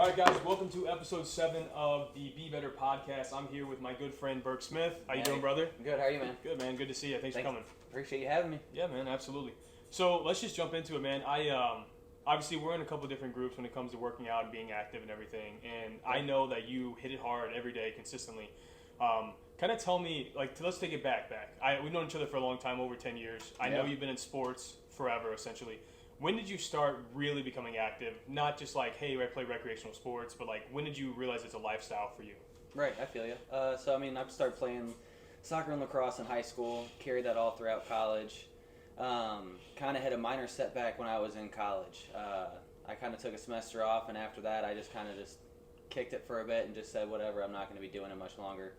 All right, guys, welcome to episode 7 of the Be Better podcast. I'm here with my good friend, Burke Smith. How you doing, brother? Good, how are you, man? Good, man. Good to see you. Thanks for coming. Appreciate you having me. Yeah, man, absolutely. So let's just jump into it, man. Obviously, we're in a couple different groups when it comes to working out and being active and everything, and I know that you hit it hard every day consistently. Kind of tell me, let's take it back. We've known each other for a long time, over 10 years. I know you've been in sports forever, essentially. When did you start really becoming active? Not just like, hey, I play recreational sports, but like, when did you realize it's a lifestyle for you? Right, I feel you. I started playing soccer and lacrosse in high school, carried that all throughout college. Kind of had a minor setback when I was in college. I kind of took a semester off, and after that, I just kicked it for a bit and just said, whatever, I'm not going to be doing it much longer.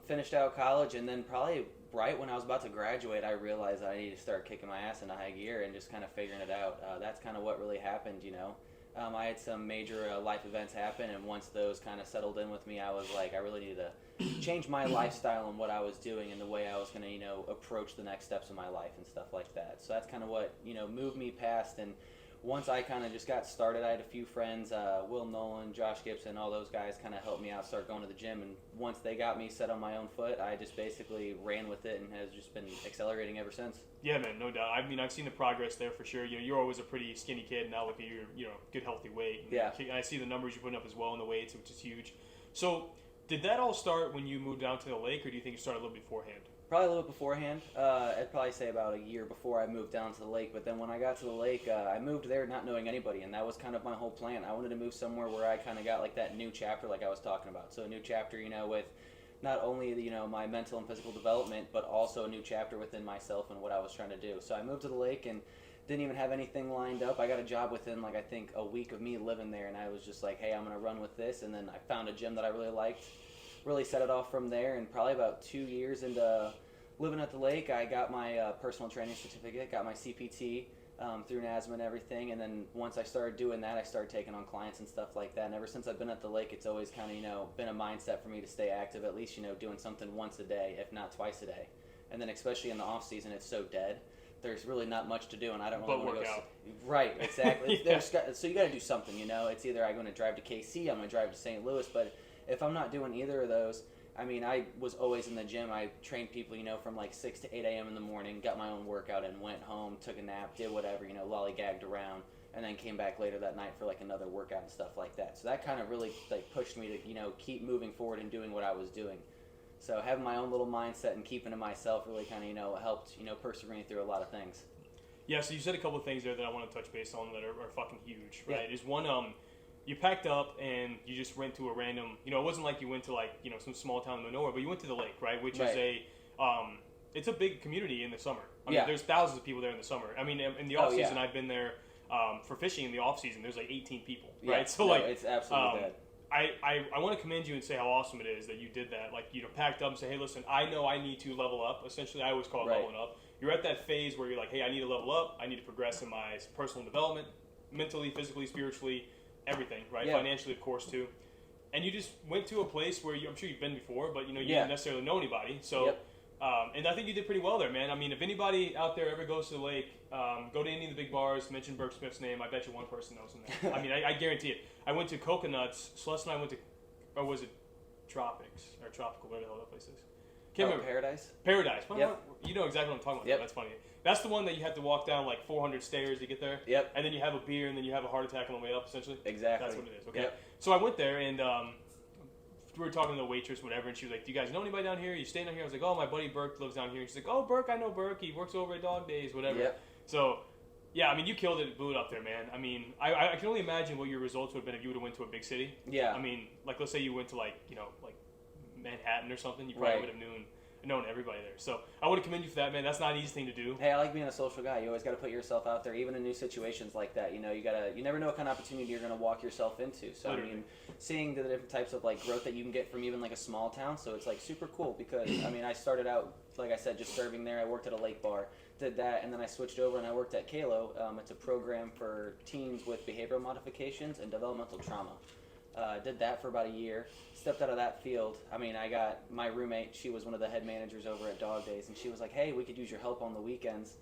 Finished out college, and then probably right when I was about to graduate, I realized I needed to start kicking my ass into high gear and just kind of figuring it out. That's kind of what really happened, you know. I had some major life events happen, and once those kind of settled in with me, I was like, I really needed to change my lifestyle and what I was doing and the way I was going to, approach the next steps of my life and stuff like that. So that's kind of what, moved me past. And once I kind of just got started, I had a few friends, Will Nolan, Josh Gibson, all those guys kind of helped me out start going to the gym. And once they got me set on my own foot, I just basically ran with it and has just been accelerating ever since. Yeah, man, no doubt. I mean, I've seen the progress there for sure. You're always a pretty skinny kid, and now look at your, good, healthy weight. And I see the numbers you're putting up as well in the weights, which is huge. So, did that all start when you moved down to the lake, or do you think it started a little beforehand? Probably a little bit beforehand. I'd probably say about a year before I moved down to the lake. But then when I got to the lake, I moved there not knowing anybody, and that was kind of my whole plan. I wanted to move somewhere where I kind of got like that new chapter, like I was talking about. So a new chapter, with not only my mental and physical development, but also a new chapter within myself and what I was trying to do. So I moved to the lake and didn't even have anything lined up. I got a job within I think a week of me living there, and I was just like, hey, I'm gonna run with this. And then I found a gym that I really liked. Really set it off from there, and probably about 2 years into living at the lake, I got my personal training certificate, got my CPT through NASM and everything, and then once I started doing that, I started taking on clients and stuff like that, and ever since I've been at the lake, it's always kind of, been a mindset for me to stay active, at least, doing something once a day, if not twice a day. And then especially in the off season, it's so dead. There's really not much to do, and I don't really want to go. Right, exactly. So you got to do something, It's either I'm going to drive to KC, I'm going to drive to St. Louis, but if I'm not doing either of those, I was always in the gym. I trained people, from 6 to 8 a.m. in the morning, got my own workout and went home, took a nap, did whatever, lollygagged around, and then came back later that night for another workout and stuff like that. So that kind of really pushed me to, keep moving forward and doing what I was doing. So having my own little mindset and keeping to myself really kind of, helped, persevere me through a lot of things. Yeah, so you said a couple of things there that I want to touch base on that are fucking huge, right? Yeah. Is one, you packed up and you just went to a random, it wasn't like you went to some small town in the nowhere, but you went to the lake, right? Which is it's a big community in the summer. I mean, there's thousands of people there in the summer. I mean, in the off season, I've been there for fishing in the off season. There's 18 people, right? Yeah. So it's absolutely dead. I want to commend you and say how awesome it is that you did that. Packed up and say, hey, listen, I know I need to level up. Essentially, I always call it leveling up. You're at that phase where you're like, hey, I need to level up. I need to progress in my personal development, mentally, physically, spiritually, everything, right? Yeah. Financially, of course, too. And you just went to a place where I'm sure you've been before, but you didn't necessarily know anybody. So, and I think you did pretty well there, man. I mean, if anybody out there ever goes to the lake, go to any of the big bars, mention Burke Smith's name. I bet you one person knows him there. I mean, I guarantee it. I went to Coconuts. Celeste and I went to, or was it Tropics or Tropical? Whatever the hell that place is. Can't remember. Paradise. You know exactly what I'm talking about. Yep. That's funny. That's the one that you have to walk down 400 stairs to get there. Yep. And then you have a beer, and then you have a heart attack on the way up, essentially. Exactly. That's what it is. Okay. Yep. So I went there, and we were talking to the waitress, whatever, and she was like, "Do you guys know anybody down here? Are you staying down here?" I was like, "Oh, my buddy Burke lives down here." She's like, "Oh, Burke, I know Burke. He works over at Dog Days, whatever." Yep. So, yeah, I mean, you killed it, blew it up there, man. I mean, I can only imagine what your results would have been if you would have went to a big city. Yeah. I mean, let's say you went to Manhattan or something, you probably would have known everybody there. So I want to commend you for that, man. That's not an easy thing to do. Hey, I like being a social guy. You always got to put yourself out there, even in new situations like that. You never know what kind of opportunity you're going to walk yourself into. So literally. I mean, seeing the different types of growth that you can get from even a small town, so it's super cool because I started out, like I said, just serving there. I worked at a lake bar, did that, and then I switched over and I worked at Kalo. It's a program for teens with behavioral modifications and developmental trauma. Did that for about a year, stepped out of that field. I mean, I got my roommate, she was one of the head managers over at Dog Days, and she was like, hey, we could use your help on the weekends.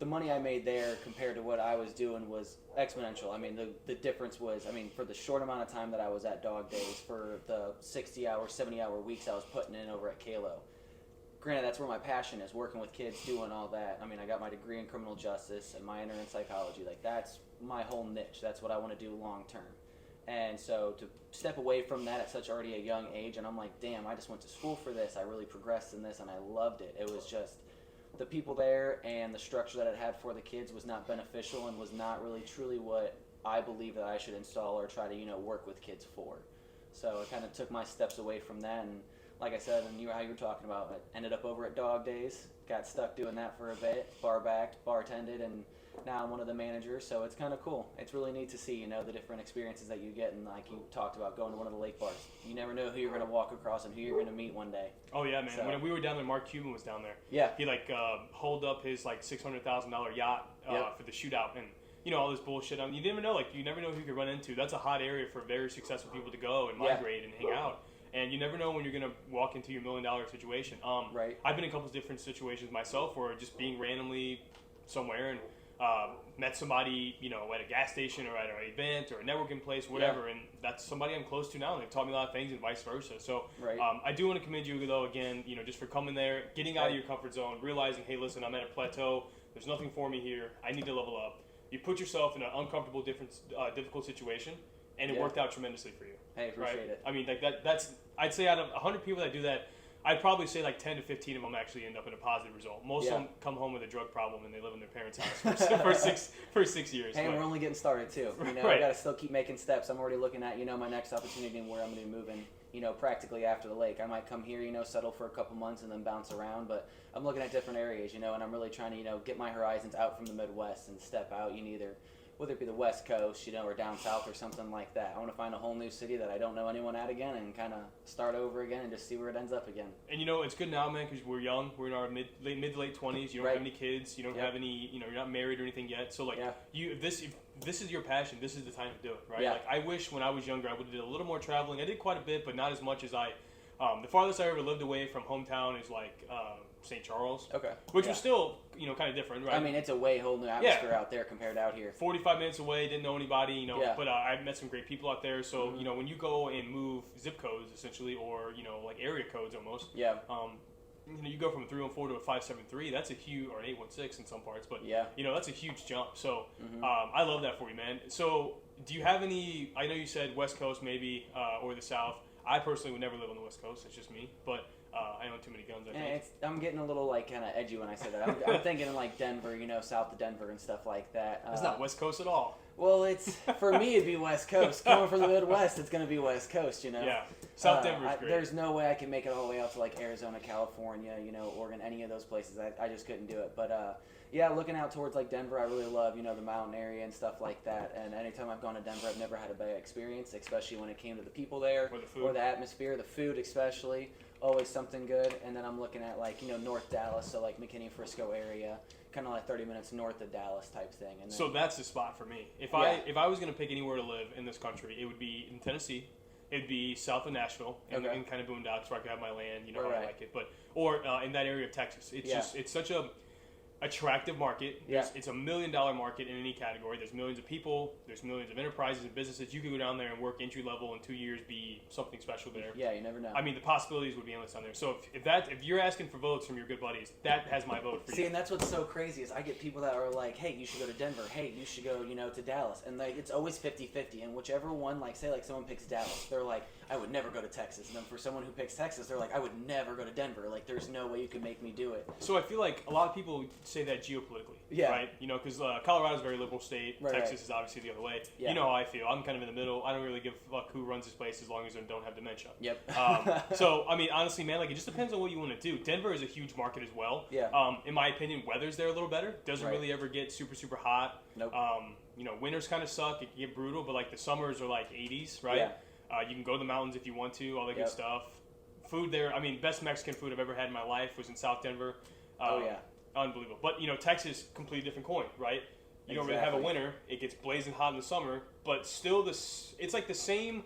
the money I made there compared to what I was doing was exponential. I mean, the difference was, I mean, for the short amount of time that I was at Dog Days, for the 60-hour, 70-hour weeks I was putting in over at Kalo. Granted, that's where my passion is, working with kids, doing all that. I mean, I got my degree in criminal justice and minor in psychology. Like, that's my whole niche. That's what I want to do long term. And so to step away from that at such already a young age, and I'm like, damn, I just went to school for this. I really progressed in this, and I loved it. It was just the people there and the structure that it had for the kids was not beneficial and was not really truly what I believe that I should install or try to, you know, work with kids for. So it kind of took my steps away from that, and like I said, and how you were talking about, I ended up over at Dog Days, got stuck doing that for a bit, bar-backed, bartended, and now I'm one of the managers, so it's kind of cool. It's really neat to see, you know, the different experiences that you get, and like you talked about going to one of the lake bars. You never know who you're going to walk across and who you're going to meet one day. Oh yeah, man. So, when we were down there, Mark Cuban was down there. Yeah. He like holed up his like $600,000 yacht for the shootout, and you know all this bullshit. I mean, you never know. Like you never know who you could run into. That's a hot area for very successful people to go and migrate and hang out. And you never know when you're going to walk into your $1 million situation. Right. I've been in a couple of different situations myself where just being randomly somewhere and met somebody, you know, at a gas station or at an event or a networking place, whatever, and that's somebody I'm close to now, and they've taught me a lot of things and vice versa. So I do want to commend you, though, again, you know, just for coming there, getting out of your comfort zone, realizing, hey, listen, I'm at a plateau. There's nothing for me here. I need to level up. You put yourself in an uncomfortable, difficult situation, and it worked out tremendously for you. Hey, appreciate it. I mean, like that's I'd say out of 100 people that do that, I'd probably say like 10 to 15 of them actually end up in a positive result. Most of them come home with a drug problem and they live in their parents' house for 6 years. Hey, we're only getting started too. You know, I got to still keep making steps. I'm already looking at, you know, my next opportunity and where I'm going to be moving, you know, practically after the lake. I might come here, you know, settle for a couple months and then bounce around, but I'm looking at different areas, you know, and I'm really trying to, you know, get my horizons out from the Midwest and step out, you know, either whether it be the West Coast, you know, or down south or something like that. I want to find a whole new city that I don't know anyone at again and kind of start over again and just see where it ends up again. And, you know, it's good now, man, because we're young. We're in our mid to late 20s. You don't have any kids. You don't have any, you know, you're not married or anything yet. So, like, if this is your passion, this is the time to do it, right? Like, I wish when I was younger I would have did a little more traveling. I did quite a bit, but not as much as I the farthest I ever lived away from hometown is, like, St. Charles. Okay. Which was still, you know, kind of different, right? I mean, it's a way whole new atmosphere out there compared to out here. 45 minutes away, didn't know anybody, you know, but I met some great people out there. So, you know, when you go and move zip codes, essentially, or, you know, like area codes almost. Yeah. You know, you go from a 314 to a 573. That's a huge, or an 816 in some parts, but you know, that's a huge jump. So, I love that for you, man. So, do you have any? I know you said West Coast, maybe, or the South. I personally would never live on the West Coast. It's just me, but I own too many guns. I think. I'm getting a little like kind of edgy when I say that. I'm thinking of like Denver, you know, south of Denver and stuff like that. It's not West Coast at all. Well, it's for me it'd be West Coast. Coming from the Midwest, it's going to be West Coast, you know. Yeah, South Denver's great. There's no way I can make it all the way out to like Arizona, California, you know, Oregon, any of those places. I just couldn't do it. But yeah, looking out towards like Denver, I really love, you know, the mountain area and stuff like that. And anytime I've gone to Denver, I've never had a bad experience, especially when it came to the people there or the atmosphere, the food especially. Always something good. And then I'm looking at like, you know, North Dallas, so like McKinney, Frisco area, kind of like 30 minutes north of Dallas type thing. And then, so that's the spot for me. If I was going to pick anywhere to live in this country, it would be in Tennessee. It'd be south of Nashville and kind of boondocks where I could have my land, you know, I like it. But or in that area of Texas. It's just it's such a attractive market. It's $1 million market in any category. There's millions of people. There's millions of enterprises and businesses. You could go down there and work entry level in 2 years, be something special there. Yeah, you never know. I mean, the possibilities would be endless down there. So if you're asking for votes from your good buddies, that has my vote for you. See, and that's what's so crazy is I get people that are like, hey, you should go to Denver. Hey, you should go, you know, to Dallas. And like it's always 50-50. And whichever one, like say like someone picks Dallas, they're like, I would never go to Texas. And then for someone who picks Texas, they're like, I would never go to Denver. Like there's no way you could make me do it. So I feel like a lot of people say that geopolitically. Right? You know, because Colorado's a very liberal state. Texas is obviously the other way. You know how I feel. I'm kind of in the middle. I don't really give a fuck who runs this place as long as they don't have dementia. So, I mean, honestly, man, like it just depends on what you want to do. Denver is a huge market as well. In my opinion, weather's there a little better. Doesn't really ever get super, super hot. You know, winters kind of suck. It can get brutal, but like the summers are like 80s, right? You can go to the mountains if you want to, all that good stuff. Food there, I mean, best Mexican food I've ever had in my life was in South Denver. Unbelievable. But, you know, Texas, completely different coin, right? You don't really have a winter. It gets blazing hot in the summer, but still it's like the same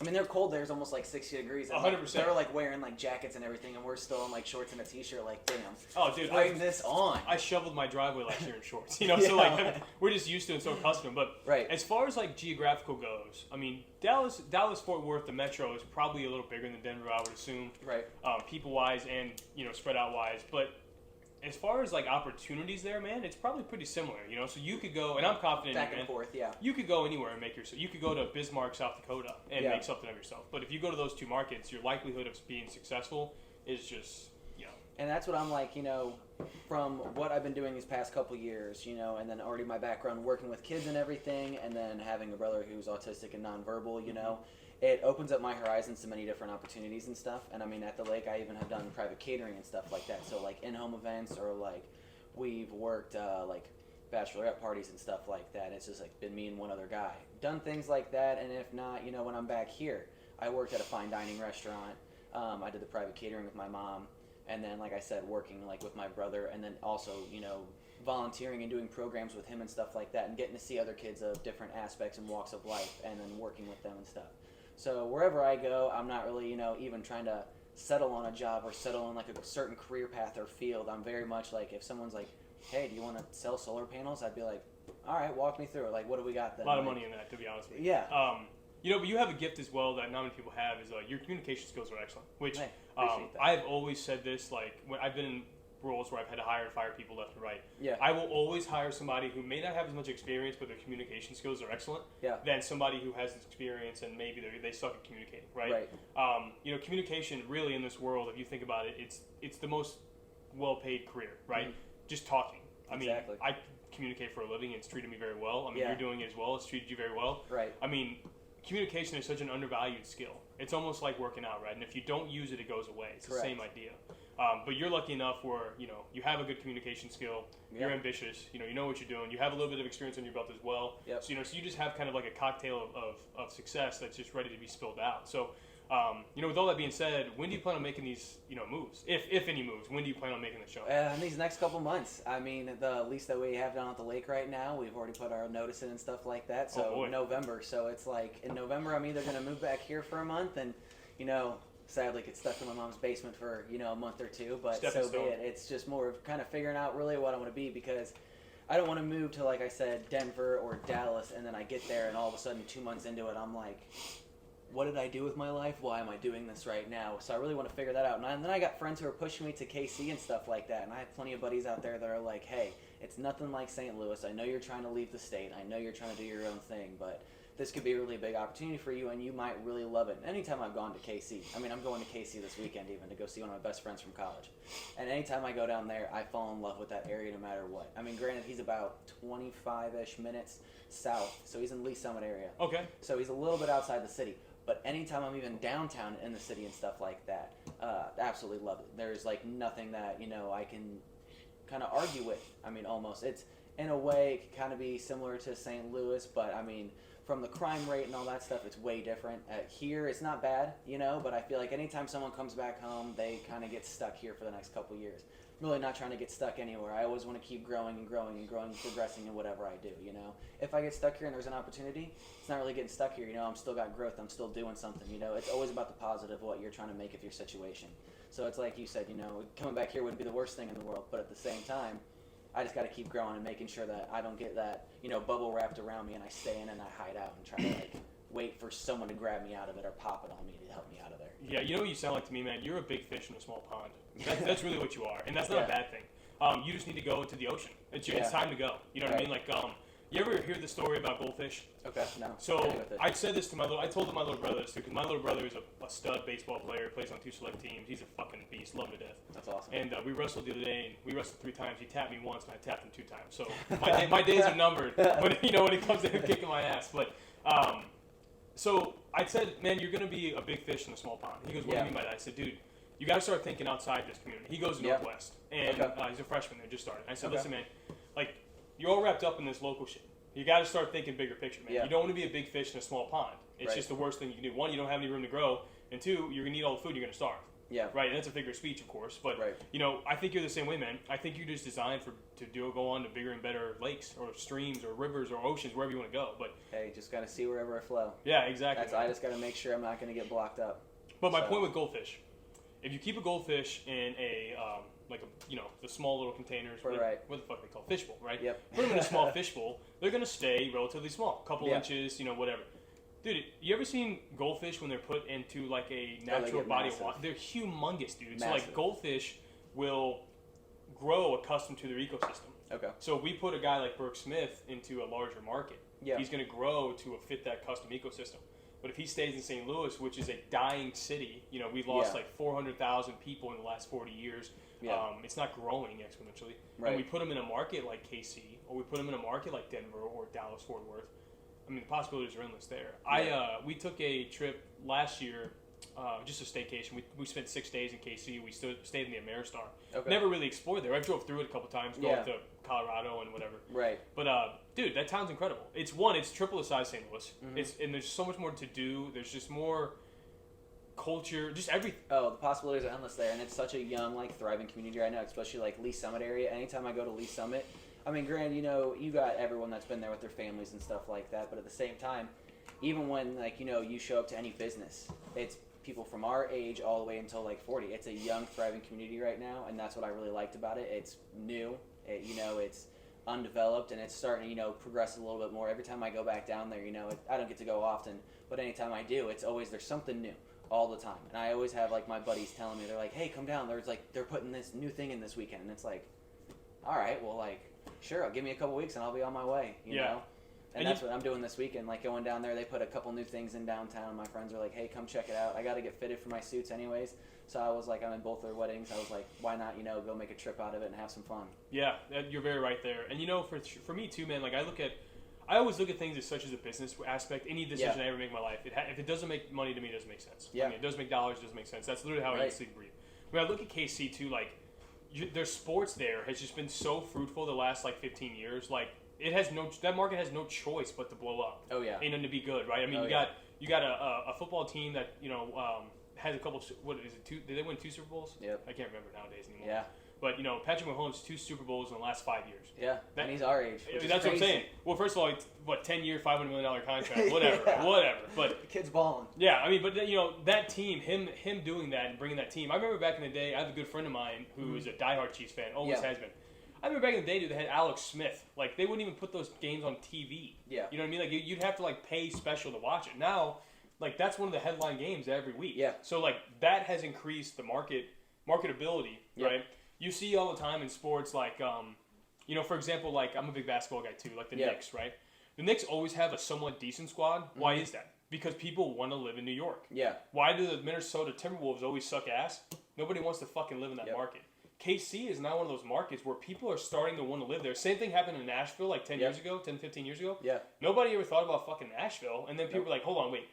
I mean, they're cold there. It's almost like 60 degrees. 100%. They're like wearing like jackets and everything, and we're still in like shorts and a t-shirt. Like, damn. Oh, dude, bring this on. I shoveled my driveway last year in shorts. So like we're just used to it, and so accustomed. But as far as like geographical goes, I mean, Dallas, Fort Worth, the metro is probably a little bigger than Denver, I would assume. Right. People wise and spread out wise, but as far as like opportunities there, man, it's probably pretty similar, So you could go, and I'm confident back and forth, yeah. You could go anywhere and make yourself. You could go to Bismarck, South Dakota, and make something of yourself. But if you go to those two markets, your likelihood of being successful is just, And that's what I'm like, from what I've been doing these past couple years, and then already my background working with kids and everything, and then having a brother who's autistic and nonverbal, it opens up my horizons to many different opportunities and stuff. And I mean, at the lake, I even have done private catering and stuff like that. So like in-home events, or like we've worked like bachelorette parties and stuff like that. It's just like been me and one other guy. Done things like that. And if not, when I'm back here, I worked at a fine dining restaurant. I did the private catering with my mom. And then, like I said, working like with my brother, and then also, volunteering and doing programs with him and stuff like that, and getting to see other kids of different aspects and walks of life, and then working with them and stuff. So wherever I go, I'm not really, even trying to settle on a job or settle on like a certain career path or field. I'm very much like, if someone's like, hey, do you want to sell solar panels? I'd be like, all right, walk me through it. Like, what do we got then? A lot of money in that, to be honest with you. Yeah. But you have a gift as well that not many people have, is your communication skills are excellent. Which that. I've always said this, like when I've been in roles where I've had to hire and fire people left and right. Yeah. I will always hire somebody who may not have as much experience, but their communication skills are excellent. Yeah. Than somebody who has experience and maybe they suck at communicating. Right. Communication really in this world, if you think about it, it's the most well-paid career. Right. Mm-hmm. Just talking. I mean, I communicate for a living. It's treated me very well. I mean, you're doing it as well. It's treated you very well. Right. I mean, communication is such an undervalued skill. It's almost like working out, right? And if you don't use it, it goes away. It's the same idea. But you're lucky enough where, you have a good communication skill. You're ambitious. You know what you're doing. You have a little bit of experience on your belt as well. Yep. So, so you just have kind of like a cocktail of success that's just ready to be spilled out. So, with all that being said, when do you plan on making these, moves? If any moves, when do you plan on making the show? In these next couple months. I mean, the lease that we have down at the lake right now, we've already put our notice in and stuff like that. So November. So it's like in November, I'm either going to move back here for a month and, sadly get stuck in my mom's basement for, a month or two. But so be it. It's just more of kind of figuring out really what I want to be, because I don't want to move to, like I said, Denver or Dallas, and then I get there and all of a sudden 2 months into it, I'm like, what did I do with my life? Why am I doing this right now? So I really want to figure that out. And then I got friends who are pushing me to KC and stuff like that. And I have plenty of buddies out there that are like, hey, it's nothing like St. Louis. I know you're trying to leave the state. I know you're trying to do your own thing, but this could be a really big opportunity for you, and you might really love it. Anytime I've gone to KC, I mean, I'm going to KC this weekend even to go see one of my best friends from college. And anytime I go down there, I fall in love with that area no matter what. I mean, granted, he's about 25-ish minutes south, so he's in the Lee Summit area. Okay. So he's a little bit outside the city. But anytime I'm even downtown in the city and stuff like that, absolutely love it. There's like nothing that, I can kind of argue with. I mean, almost. It's, in a way, it can kind of be similar to St. Louis, but I mean, from the crime rate and all that stuff, it's way different. Here, it's not bad, but I feel like anytime someone comes back home, they kind of get stuck here for the next couple years. I'm really not trying to get stuck anywhere. I always want to keep growing and growing and growing and progressing in whatever I do, If I get stuck here and there's an opportunity, it's not really getting stuck here, I'm still got growth. I'm still doing something, It's always about the positive, what you're trying to make of your situation. So it's like you said, coming back here wouldn't be the worst thing in the world, but at the same time, I just got to keep growing and making sure that I don't get that, bubble wrapped around me and I stay in and I hide out and try to wait for someone to grab me out of it or pop it on me to help me out of there. Yeah, you know what you sound like to me, man? You're a big fish in a small pond. That's really what you are, and that's not a bad thing. You just need to go into the ocean. It's time to go. You know what I mean? Like, you ever hear the story about goldfish? Okay, no. So I said this to I told my little brother this too, because my little brother is a stud baseball player, plays on 2 select teams. He's a fucking beast, love him to death. That's awesome. And we wrestled the other day, and we wrestled 3 times. He tapped me once, and I tapped him 2 times. So my days are numbered when it comes to him kicking my ass. But so I said, man, you're gonna be a big fish in a small pond. He goes, what do you mean by that? I said, dude, you got to start thinking outside this community. He goes to Northwest, and he's a freshman there, just started. I said, listen, man, like, you're all wrapped up in this local shit. You got to start thinking bigger picture, man. You don't want to be a big fish in a small pond. It's just the worst thing you can do. 1, you don't have any room to grow, and 2, you're going to eat all the food, you're going to starve. Yeah. Right, and that's a figure of speech, of course. But, I think you're the same way, man. I think you're just designed to go on to bigger and better lakes or streams or rivers or oceans, wherever you want to go. But hey, just got to see wherever I flow. Yeah, exactly. I just got to make sure I'm not going to get blocked up. But my point with goldfish, if you keep a goldfish in the small little containers, what the fuck they call fishbowl, right? Yep. Put them in a small fishbowl, they're going to stay relatively small, couple inches, whatever. Dude, you ever seen goldfish when they're put into like a natural body of water? They're humongous, dude. Massive. So like goldfish will grow accustomed to their ecosystem. Okay. So if we put a guy like Burke Smith into a larger market, he's going to grow to fit that custom ecosystem. But if he stays in St. Louis, which is a dying city, we've lost like 400,000 people in the last 40 years. It's not growing exponentially. Right. And we put them in a market like KC, or we put them in a market like Denver or Dallas, Fort Worth. I mean, the possibilities are endless there. Yeah. We took a trip last year, just a staycation. We spent 6 days in KC. We stayed in the Ameristar. Okay. Never really explored there. I drove through it a couple times, going to Colorado and whatever. Right. But dude, that town's incredible. It's triple the size of St. Louis. Mm-hmm. And there's so much more to do. There's just more culture, just everything. Oh, the possibilities are endless there, and it's such a young, thriving community right now, especially Lee Summit area. Anytime I go to Lee Summit, I mean, granted, you got everyone that's been there with their families and stuff like that, but at the same time, even when, you show up to any business, it's people from our age all the way until, 40. It's a young, thriving community right now, and that's what I really liked about it. It's new. It's undeveloped, and it's starting to, progress a little bit more. Every time I go back down there, I don't get to go often, but anytime I do, it's always, there's something new all the time. And I always have, my buddies telling me, they're like, hey, come down. There's, they're putting this new thing in this weekend, and it's like, all right, well, sure, give me a couple weeks and I'll be on my way, you know? And that's what I'm doing this weekend. Going down there, they put a couple new things in downtown. My friends are like, hey, come check it out. I got to get fitted for my suits anyways. So I was I'm in both their weddings. I was like, why not, go make a trip out of it and have some fun. Yeah, you're very right there. And, for me too, man, I always look at things as such as a business aspect. Any decision I ever make in my life, if it doesn't make money to me, it doesn't make sense. Yeah. I mean, it doesn't make dollars, it doesn't make sense. That's literally how I sleep and breathe. When I look at KC too, their sports there has just been so fruitful the last 15 years. That market has no choice but to blow up. Oh yeah, and to be good, right? I mean, you got a football team that has a couple. What is it? Did they win 2 Super Bowls? Yep. I can't remember nowadays anymore. Yeah. But Patrick Mahomes 2 Super Bowls in the last 5 years. Yeah, and he's our age. That's what I'm saying. Well, first of all, 10-year, $500 million contract, whatever. But the kid's balling. Yeah, I mean, but that team, him doing that and bringing that team. I remember back in the day, I have a good friend of mine who is a diehard Chiefs fan, always has been. I remember back in the day, dude, they had Alex Smith. They wouldn't even put those games on TV. Yeah. You know what I mean? You'd have to pay special to watch it. Now, that's one of the headline games every week. Yeah. So that has increased the marketability, right? You see all the time in sports, for example, I'm a big basketball guy too, the Knicks, right? The Knicks always have a somewhat decent squad. Mm-hmm. Why is that? Because people want to live in New York. Yeah. Why do the Minnesota Timberwolves always suck ass? Nobody wants to fucking live in that market. KC is now one of those markets where people are starting to want to live there. Same thing happened in Nashville 10 years ago, 10, 15 years ago. Yeah. Nobody ever thought about fucking Nashville. And then people were like, hold on, wait.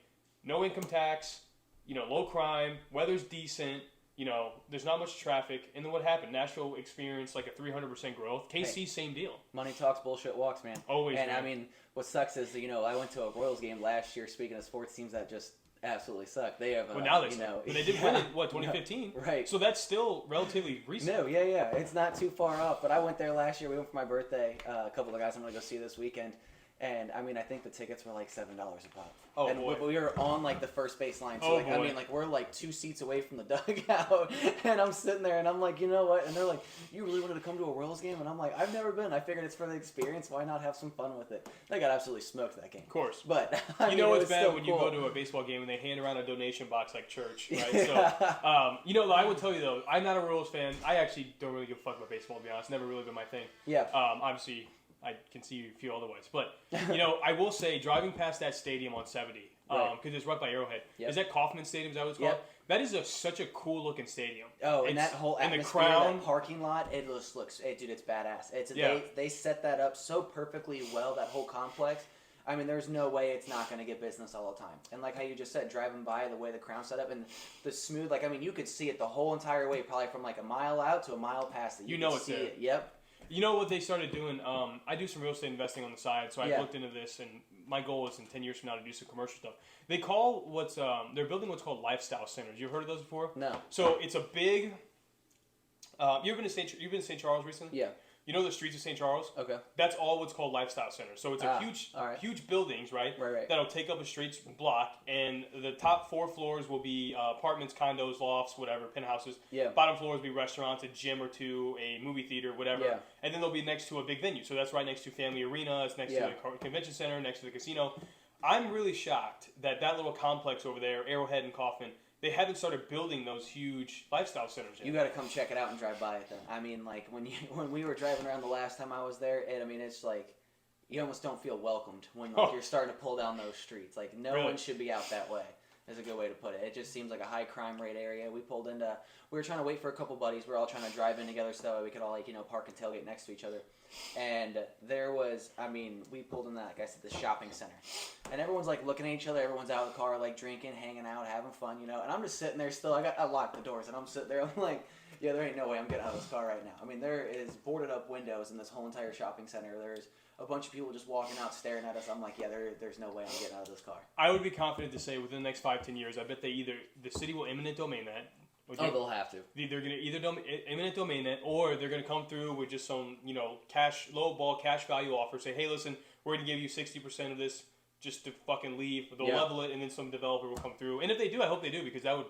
No income tax, low crime, weather's decent, there's not much traffic. And then what happened? Nashville experienced a 300% growth. KC, same deal. Money talks, bullshit walks, man. Always. And man. I mean, what sucks is, I went to a Royals game last year, speaking of sports teams that just absolutely suck. They have, well, now they suck. But they did win in, 2015? Right. So that's still relatively recent. No, yeah. It's not too far off. But I went there last year. We went for my birthday. A couple of guys I'm going to go see this weekend. And, I mean, I think the tickets were $7 a pop. Oh, and boy. we were on, the first base line. So, I mean, we're, 2 seats away from the dugout. And I'm sitting there, and I'm like, you know what? And they're like, you really wanted to come to a Royals game? And I'm like, I've never been. I figured it's for the experience. Why not have some fun with it? They got absolutely smoked that game. Of course. But, what's bad when you go to a baseball game and they hand around a donation box like church, right? Yeah. So, I will tell you, though, I'm not a Royals fan. I actually don't really give a fuck about baseball, to be honest. Never really been my thing. Yeah. Obviously, I can see you feel otherwise. But, I will say, driving past that stadium on 70, because it's right by Arrowhead. Yep. Is that Kauffman Stadium? Is that what it's called? That is such a cool-looking stadium. Oh, and that whole atmosphere, and the crown, that parking lot, it just looks, dude, it's badass. They set that up so perfectly well, that whole complex. I mean, there's no way it's not going to get business all the time. And like how you just said, driving by, the way the crown's set up, and the smooth, you could see it the whole entire way, probably from a mile out to a mile past it. You know it's see there. it. Yep. You know what they started doing? I do some real estate investing on the side, so I looked into this, and my goal is in 10 years from now to do some commercial stuff. They call they're building what's called lifestyle centers. You ever heard of those before? No. So it's a big. You've been to St. Charles recently? Yeah. You know the streets of St. Charles? Okay. That's all what's called lifestyle centers. So it's a huge buildings, right? Right. That'll take up a street block, and the top 4 floors will be apartments, condos, lofts, whatever, penthouses. Yeah. Bottom floors will be restaurants, a gym or two, a movie theater, whatever. Yeah. And then they'll be next to a big venue. So that's right next to Family Arena. It's next to the convention center, next to the casino. I'm really shocked that little complex over there, Arrowhead and Coffin, they haven't started building those huge lifestyle centers yet. You got to come check it out and drive by it then. I mean, like, when we were driving around the last time I was there, it's like, you almost don't feel welcomed when you're starting to pull down those streets. Like, no one should be out that way. Is a good way to put it. It just seems like a high crime rate area. We were trying to wait for a couple buddies. We were all trying to drive in together so that way we could all, like, park and tailgate next to each other. And we pulled in that, like I said, the shopping center. And everyone's, like, looking at each other. Everyone's out of the car, like, drinking, hanging out, having fun, And I'm just sitting there still. I locked the doors, and I'm sitting there. I'm like, yeah, there ain't no way I'm getting out of this car right now. I mean, there is boarded up windows in this whole entire shopping center. There's a bunch of people just walking out, staring at us. I'm like, yeah, there's no way I'm getting out of this car. I would be confident to say within the next 5-10 years, I bet the city will eminent domain that. They'll have to. They're going to eminent domain that, or they're going to come through with just some, low cash value offer. Say, hey, listen, we're going to give you 60% of this just to fucking leave. They'll level it, and then some developer will come through. And if they do, I hope they do, because that would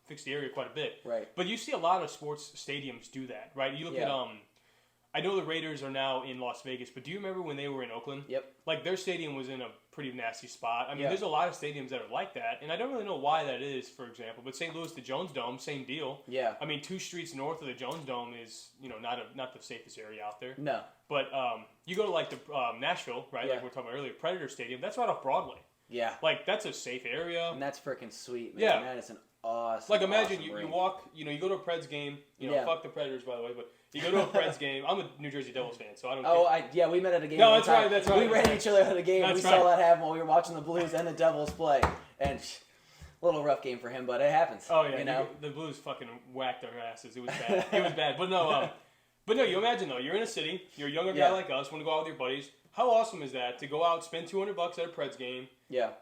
fix the area quite a bit. Right. But you see a lot of sports stadiums do that, right? You look at I know the Raiders are now in Las Vegas, but do you remember when they were in Oakland? Yep. Like, their stadium was in a pretty nasty spot. I mean, Yeah. there's a lot of stadiums that are like that, and I don't really know why that is, for example. But St. Louis, the Jones Dome, same deal. Yeah. I mean, 2 streets north of the Jones Dome is, not the safest area out there. No. But you go to, like, the Nashville, right? Yeah. Like we were talking about earlier, Predator Stadium, that's right off Broadway. Yeah. Like, that's a safe area. And that's freaking sweet, man. Yeah. That is an awesome, like, imagine awesome you rink. walk, you go to a Preds game, fuck the Predators, by the way, but you go to a Preds game. I'm a New Jersey Devils fan, so I don't care. We met at a game. No, one that's time. right, that's right. We ran each other at a game. That's We right. saw that happen while we were watching the Blues and the Devils play. And a little rough game for him, but it happens. Oh, yeah. The Blues fucking whacked our asses. It was bad. It was bad. But no, you imagine, though. You're in a city. You're a younger guy like us. Want to go out with your buddies. How awesome is that to go out, spend $200 at a Preds game,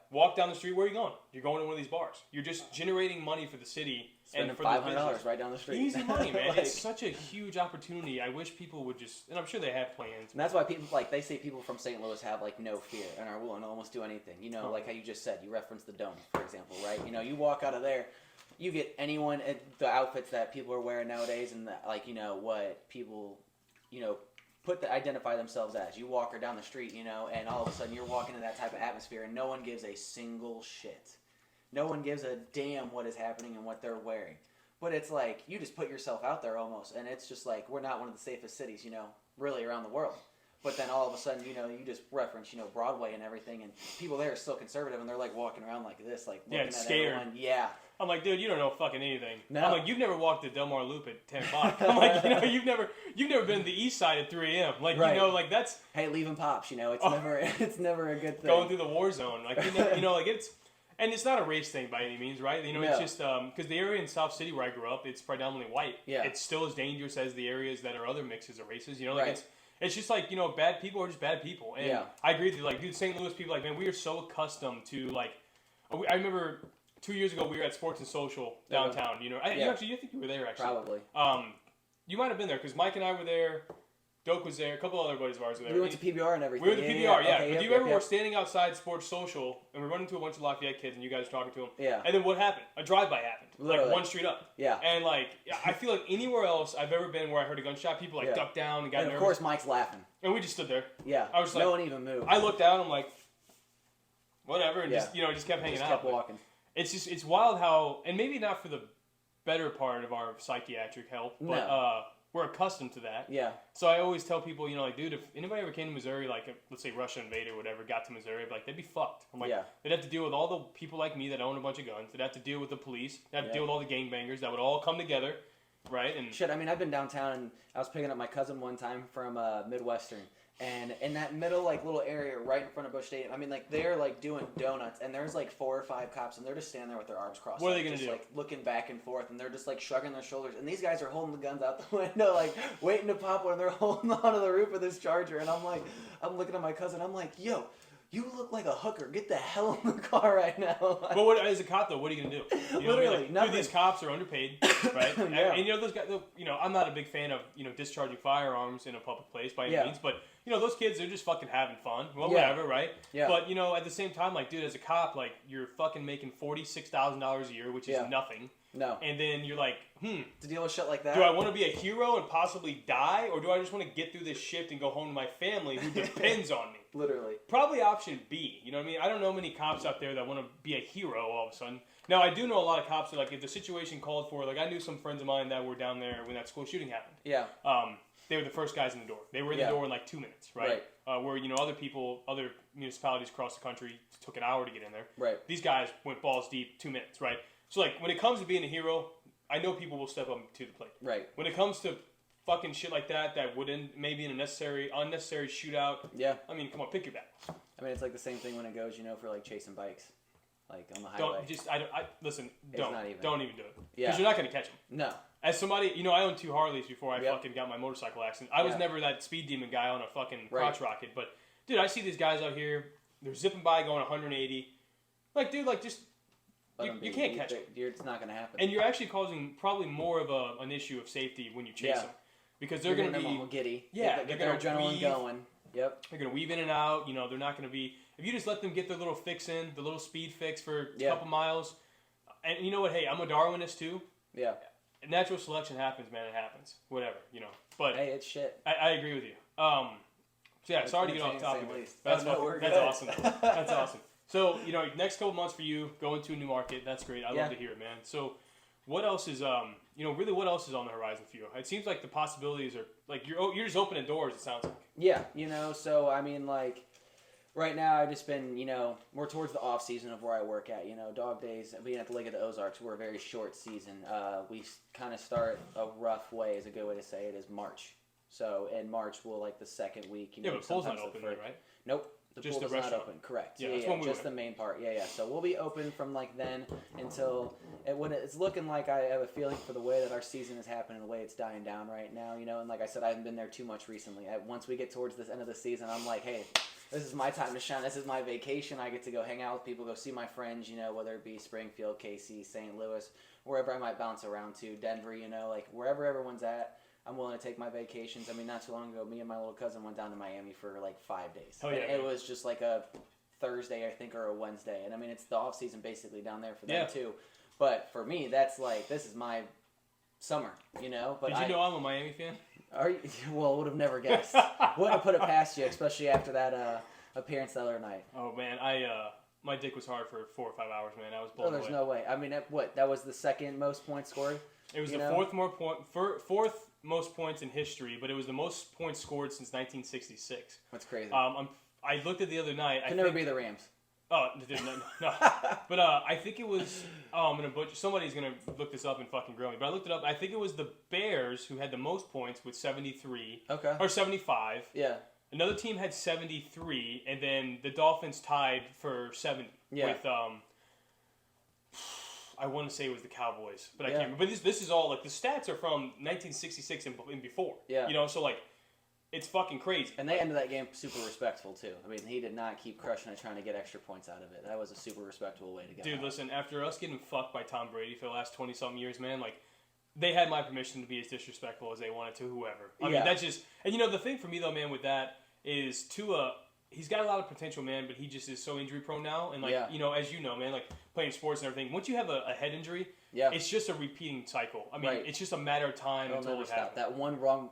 walk down the street? Where are you going? You're going to one of these bars. You're just generating money for the city. Spending $500 right down the street. Easy money, man. It's such a huge opportunity. I wish people would just, and I'm sure they have plans. And that's why people, they say people from St. Louis have, no fear and are willing to almost do anything. Like how you just said, you referenced the Dome, for example, right? You walk out of there, you get anyone, the outfits that people are wearing nowadays and, what people, identify themselves as. You walk her down the street, and all of a sudden you're walking in that type of atmosphere and no one gives a single shit. No one gives a damn what is happening and what they're wearing. But it's like, you just put yourself out there almost, and it's just like, we're not one of the safest cities, really around the world. But then all of a sudden, you just reference, Broadway and everything, and people there are still conservative, and they're like walking around like this, like looking at scared. everyone. Yeah. I'm like, dude, you don't know fucking anything. No. I'm like, you've never walked the Del Mar Loop at 10 o'clock. I'm like, you've never been to the east side at 3 a.m. Like, right. That's... Hey, leaving pops, it's never a good thing. Going through the war zone. Like, it's... And it's not a race thing by any means, right? It's just... Because the area in South City where I grew up, it's predominantly white. Yeah. It's still as dangerous as the areas that are other mixes of races. Right. It's just like, bad people are just bad people. And I agree with you. Like, dude, St. Louis people, man, we are so accustomed to, I remember 2 years ago we were at Sports and Social downtown. I think you were there, actually. Probably. You might have been there, because Mike and I were there. Doak was there. A couple other buddies of ours were there. We went to PBR and everything. We were at the PBR, yeah. Okay, but do you remember we're standing outside Sports Social, and we're running into a bunch of Lafayette kids, and you guys are talking to them? Yeah. And then what happened? A drive-by happened. Literally. Like, one street up. Yeah. And, I feel like anywhere else I've ever been where I heard a gunshot, people, ducked down and got nervous. And, of course, Mike's laughing. And we just stood there. Yeah. I was no one even moved. I looked down, I'm like, whatever, and just kept hanging out. Just kept walking. It's wild how, and maybe not for the better part of our psychiatric health, but we're accustomed to that. Yeah. So I always tell people, dude, if anybody ever came to Missouri, let's say Russia invaded or whatever, got to Missouri, they'd be fucked. I'm like, they'd have to deal with all the people like me that own a bunch of guns. They'd have to deal with the police. They'd have to deal with all the gangbangers that would all come together, right? And shit, I've been downtown, and I was picking up my cousin one time from Midwestern, And in that middle, like, little area right in front of Busch Stadium, I mean, like, they're, like, doing donuts, and there's, like, 4 or 5 cops, and they're just standing there with their arms crossed. What are they going to do? Like, looking back and forth, and they're just, like, shrugging their shoulders. And these guys are holding the guns out the window, like, waiting to pop one, and they're holding onto the roof of this Charger. And I'm looking at my cousin, I'm like, yo, you look like a hooker. Get the hell in the car right now. But what, as a cop, though, what are you going to do? You know, Literally, nothing. Dude, these cops are underpaid, right? Yeah. And, you know, those guys, you know, I'm not a big fan of, you know, discharging firearms in a public place by any means, but, you know, those kids, they're just fucking having fun. Well, whatever, right? Yeah. But, you know, at the same time, like, dude, as a cop, like, you're fucking making $46,000 a year, which is nothing. No. And then you're like, to deal with shit like that? Do I want to be a hero and possibly die, or do I just want to get through this shift and go home to my family who depends on me? Literally. Probably option B. You know what I mean? I don't know many cops out there that want to be a hero all of a sudden. Now, I do know a lot of cops that, like, if the situation called for, like, I knew some friends of mine that were down there when that school shooting happened. Yeah. They were the first guys in the door. They were in the door in, like, 2 minutes, right? Where, you know, other municipalities across the country took an hour to get in there. Right. These guys went balls deep, 2 minutes, right? So, like, when it comes to being a hero, I know people will step up to the plate. Right. When it comes to fucking shit like that would end maybe in a unnecessary shootout. Yeah. I mean, come on, pick your battles. I mean, it's like the same thing when it goes, you know, for like chasing bikes, like on the highway. Don't even do it. Yeah. Because you're not going to catch them. No. As somebody, you know, I owned 2 Harleys before I fucking got my motorcycle accident. I was never that speed demon guy on a fucking crotch rocket, but dude, I see these guys out here, they're zipping by going 180. Like, dude, like, just you can't catch them. It's not going to happen. And you're actually causing probably more of an issue of safety when you chase them. Because they're going to be all giddy. Yeah, get their adrenaline going. Yep. They're going to weave in and out. You know, they're not going to be... If you just let them get their little fix in, the little speed fix for a couple miles. And you know what? Hey, I'm a Darwinist too. Yeah. Natural selection happens, man. It happens. Whatever, you know. But hey, it's shit. I agree with you. So yeah, sorry to get off topic. That's awesome. That's awesome. So, you know, next couple months for you, going to a new market. That's great. I love to hear it, man. So, what else is you know, really what else is on the horizon for you? It seems like the possibilities are like you're just opening doors, it sounds like. Yeah, you know, so I mean, like right now I've just been, you know, more towards the off season of where I work at, you know, dog days, being at the Lake of the Ozarks, we're a very short season. We kind of start a rough way, is a good way to say it, is March. So in March we'll like the second week, you know, but the pool's not open there, right? Nope. The just pool the is restaurant. not open, correct. Yeah, just the main part. Yeah. So we'll be open from like then until when it's looking like I have a feeling for the way that our season is happening, the way it's dying down right now, you know. And like I said, I haven't been there too much recently. Once we get towards this end of the season, I'm like, hey, this is my time to shine. This is my vacation. I get to go hang out with people, go see my friends, you know, whether it be Springfield, KC, St. Louis, wherever I might bounce around to, Denver, you know, like wherever everyone's at. I'm willing to take my vacations. I mean, not too long ago, me and my little cousin went down to Miami for like 5 days. Oh, yeah, it was just like a Thursday, I think, or a Wednesday. And I mean, it's the off season basically down there for them too. But for me, that's like, this is my summer, you know? But Did you know I'm a Miami fan? Are you? Well, would have never guessed. Wouldn't have put it past you, especially after that appearance the other night. Oh, man. My dick was hard for 4 or 5 hours, man. I was blown away. There's no way. I mean, that was the second most points scored? It was the fourth most points in history, but it was the most points scored since 1966. That's crazy. I looked at the other night. Could never be the Rams. Oh, no. But I think it was. Oh, I'm gonna butcher. Somebody's gonna look this up and fucking grill me. But I looked it up. I think it was the Bears who had the most points with 73. Okay. Or 75. Yeah. Another team had 73, and then the Dolphins tied for 70 with I want to say it was the Cowboys, but I can't remember. But this is all, like, the stats are from 1966 and before. Yeah. You know, so, like, it's fucking crazy. And they ended that game super respectful, too. I mean, he did not keep crushing it, trying to get extra points out of it. That was a super respectable way to go. Dude, listen, after us getting fucked by Tom Brady for the last 20-something years, man, like, they had my permission to be as disrespectful as they wanted to whoever. I mean, that's just... And, you know, the thing for me, though, man, with that is Tua... He's got a lot of potential, man, but he just is so injury prone now. And, like, you know, as you know, man, like, playing sports and everything, once you have a head injury, it's just a repeating cycle. I mean, it's just a matter of time until it happens. That one wrong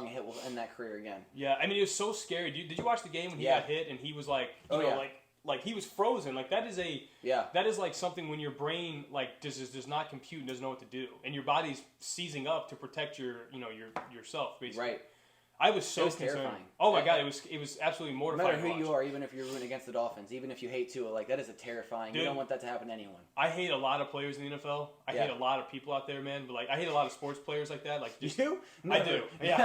hit will end that career again. Yeah, I mean, it was so scary. Did you watch the game when he got hit and he was like, you know, like he was frozen? Like, that is like something when your brain, like, does not compute and doesn't know what to do. And your body's seizing up to protect yourself, basically. Right. I was so concerned. Terrifying. Oh my god, it was absolutely mortifying. No matter who you are, even if you're rooting against the Dolphins, even if you hate Tua, like that is terrifying. Dude, you don't want that to happen to anyone. I hate a lot of players in the NFL. I hate a lot of people out there, man. But like, I hate a lot of sports players like that. Like, just, you? I do. Yeah,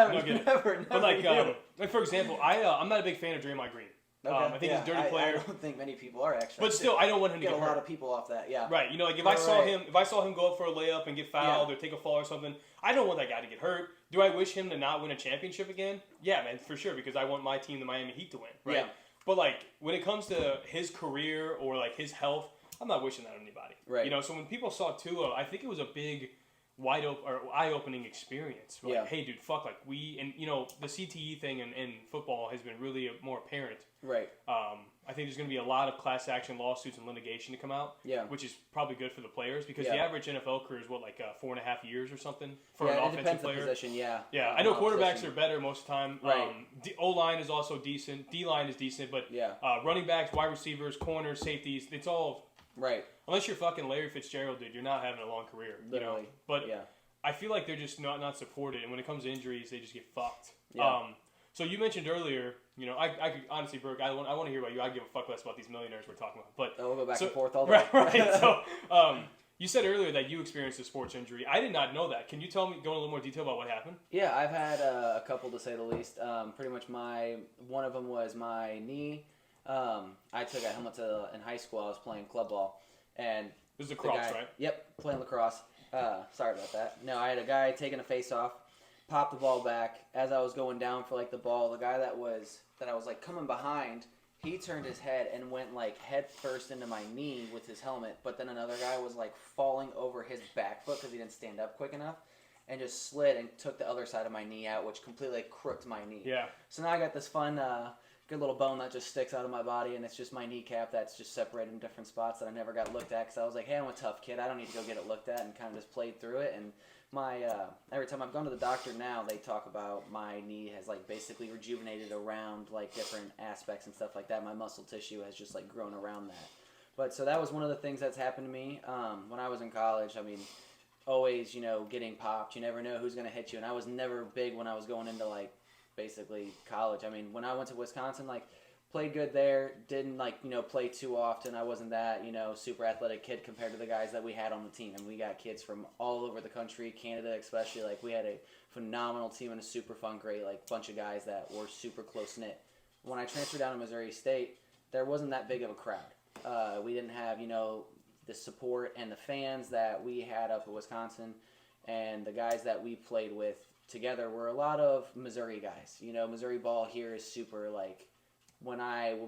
never. But like for example, I'm not a big fan of Draymond Green. Okay. I think he's a dirty player. I don't think many people are actually. But still, I don't want him to get a hurt. lot of people off that. Yeah. Right. You know, like if I saw him go up for a layup and get fouled or take a fall or something, I don't want that guy to get hurt. Do I wish him to not win a championship again? Yeah, man, for sure, because I want my team, the Miami Heat, to win. Right. Yeah. But like when it comes to his career or like his health, I'm not wishing that on anybody. Right. You know, so when people saw Tua, I think it was a big eye-opening experience. We're like, hey, dude, fuck, like and you know, the CTE thing in football has been really more apparent. Right. I think there's going to be a lot of class action lawsuits and litigation to come out. Yeah. Which is probably good for the players because the average NFL career is 4.5 years or something for an offensive player. The position, yeah. Yeah, I know quarterbacks are better most of the time. Right. O-line is also decent. D-line is decent, but running backs, wide receivers, corners, safeties, it's all right. Unless you're fucking Larry Fitzgerald, dude, you're not having a long career. Literally. You know? But I feel like they're just not supported, and when it comes to injuries, they just get fucked. Yeah. So you mentioned earlier, you know, I could honestly, Burke, I want to hear about you. I give a fuck less about these millionaires we're talking about. But we'll go back and forth all day. Right. So you said earlier that you experienced a sports injury. I did not know that. Can you go in a little more detail about what happened? Yeah, I've had a couple to say the least. Pretty much one of them was my knee. I took a helmet in high school. I was playing club ball, and this is lacrosse, right? Yep, playing lacrosse. Sorry about that. No, I had a guy taking a face off. Popped the ball back as I was going down for like the ball. The guy that I was like coming behind, he turned his head and went like head first into my knee with his helmet. But then another guy was like falling over his back foot because he didn't stand up quick enough, and just slid and took the other side of my knee out, which completely crooked my knee. Yeah. So now I got this fun, good little bone that just sticks out of my body, and it's just my kneecap that's just separated in different spots that I never got looked at because I was like, hey, I'm a tough kid. I don't need to go get it looked at, and kind of just played through it. And every time I've gone to the doctor now, they talk about my knee has like basically rejuvenated around like different aspects and stuff like that. My muscle tissue has just like grown around that. But so that was one of the things that's happened to me when I was in college. I mean, always, you know, getting popped. You never know who's going to hit you. And I was never big when I was going into like basically college. I mean, when I went to Wisconsin, like played good there, didn't like, you know, play too often. I wasn't that, you know, super athletic kid compared to the guys that we had on the team. And we got kids from all over the country, Canada especially. Like we had a phenomenal team and a super fun, great like bunch of guys that were super close knit. When I transferred down to Missouri State, there wasn't that big of a crowd. We didn't have, you know, the support and the fans that we had up in Wisconsin, and the guys that we played with together were a lot of Missouri guys. You know, Missouri ball here is super like, when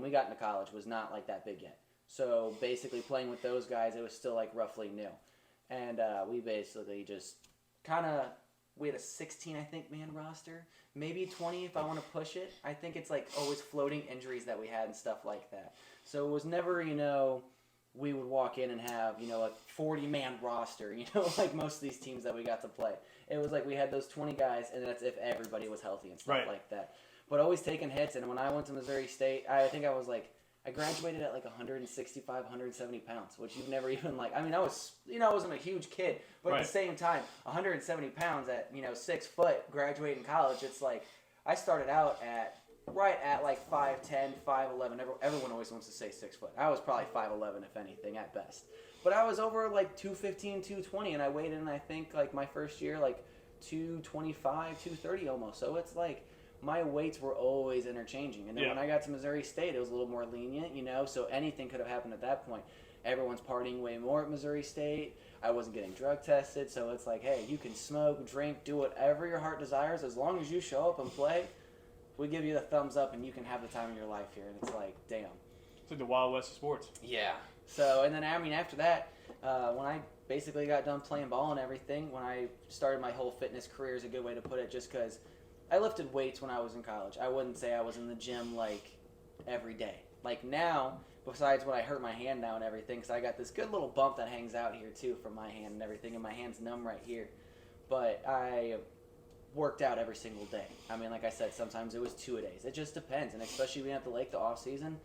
we got into college was not like that big yet. So basically playing with those guys, it was still like roughly new. And we basically just we had a 16, I think, man roster. Maybe 20 if I want to push it. I think it's like always floating injuries that we had and stuff like that. So it was never, you know, we would walk in and have, you know, a 40-man roster, you know, like most of these teams that we got to play. It was like we had those 20 guys, and that's if everybody was healthy and stuff like that. But always taking hits, and when I went to Missouri State, I think I was like, I graduated at like 165, 170 pounds, which you've never even like, I mean, I was, you know, I wasn't a huge kid, but at the same time, 170 pounds at, you know, 6 foot, graduating college, it's like, I started out right at like 5'10", 5'11", everyone always wants to say 6 foot. I was probably 5'11", if anything, at best. But I was over like 215, 220, and I weighed in, I think, like my first year, like 225, 230 almost. So it's like, my weights were always interchanging. And then when I got to Missouri State, it was a little more lenient, you know, so anything could have happened at that point. Everyone's partying way more at Missouri State. I wasn't getting drug tested, so it's like, hey, you can smoke, drink, do whatever your heart desires. As long as you show up and play, we give you the thumbs up and you can have the time of your life here. And it's like, damn. It's like the Wild West of sports. Yeah. So, and then, I mean, after that, when I basically got done playing ball and everything, when I started my whole fitness career is a good way to put it, just because I lifted weights when I was in college. I wouldn't say I was in the gym, like, every day. Like, now, besides when I hurt my hand now and everything, because I got this good little bump that hangs out here, too, from my hand and everything, and my hand's numb right here. But I worked out every single day. I mean, like I said, sometimes it was 2-a-days. It just depends, and especially being at the lake the off-season,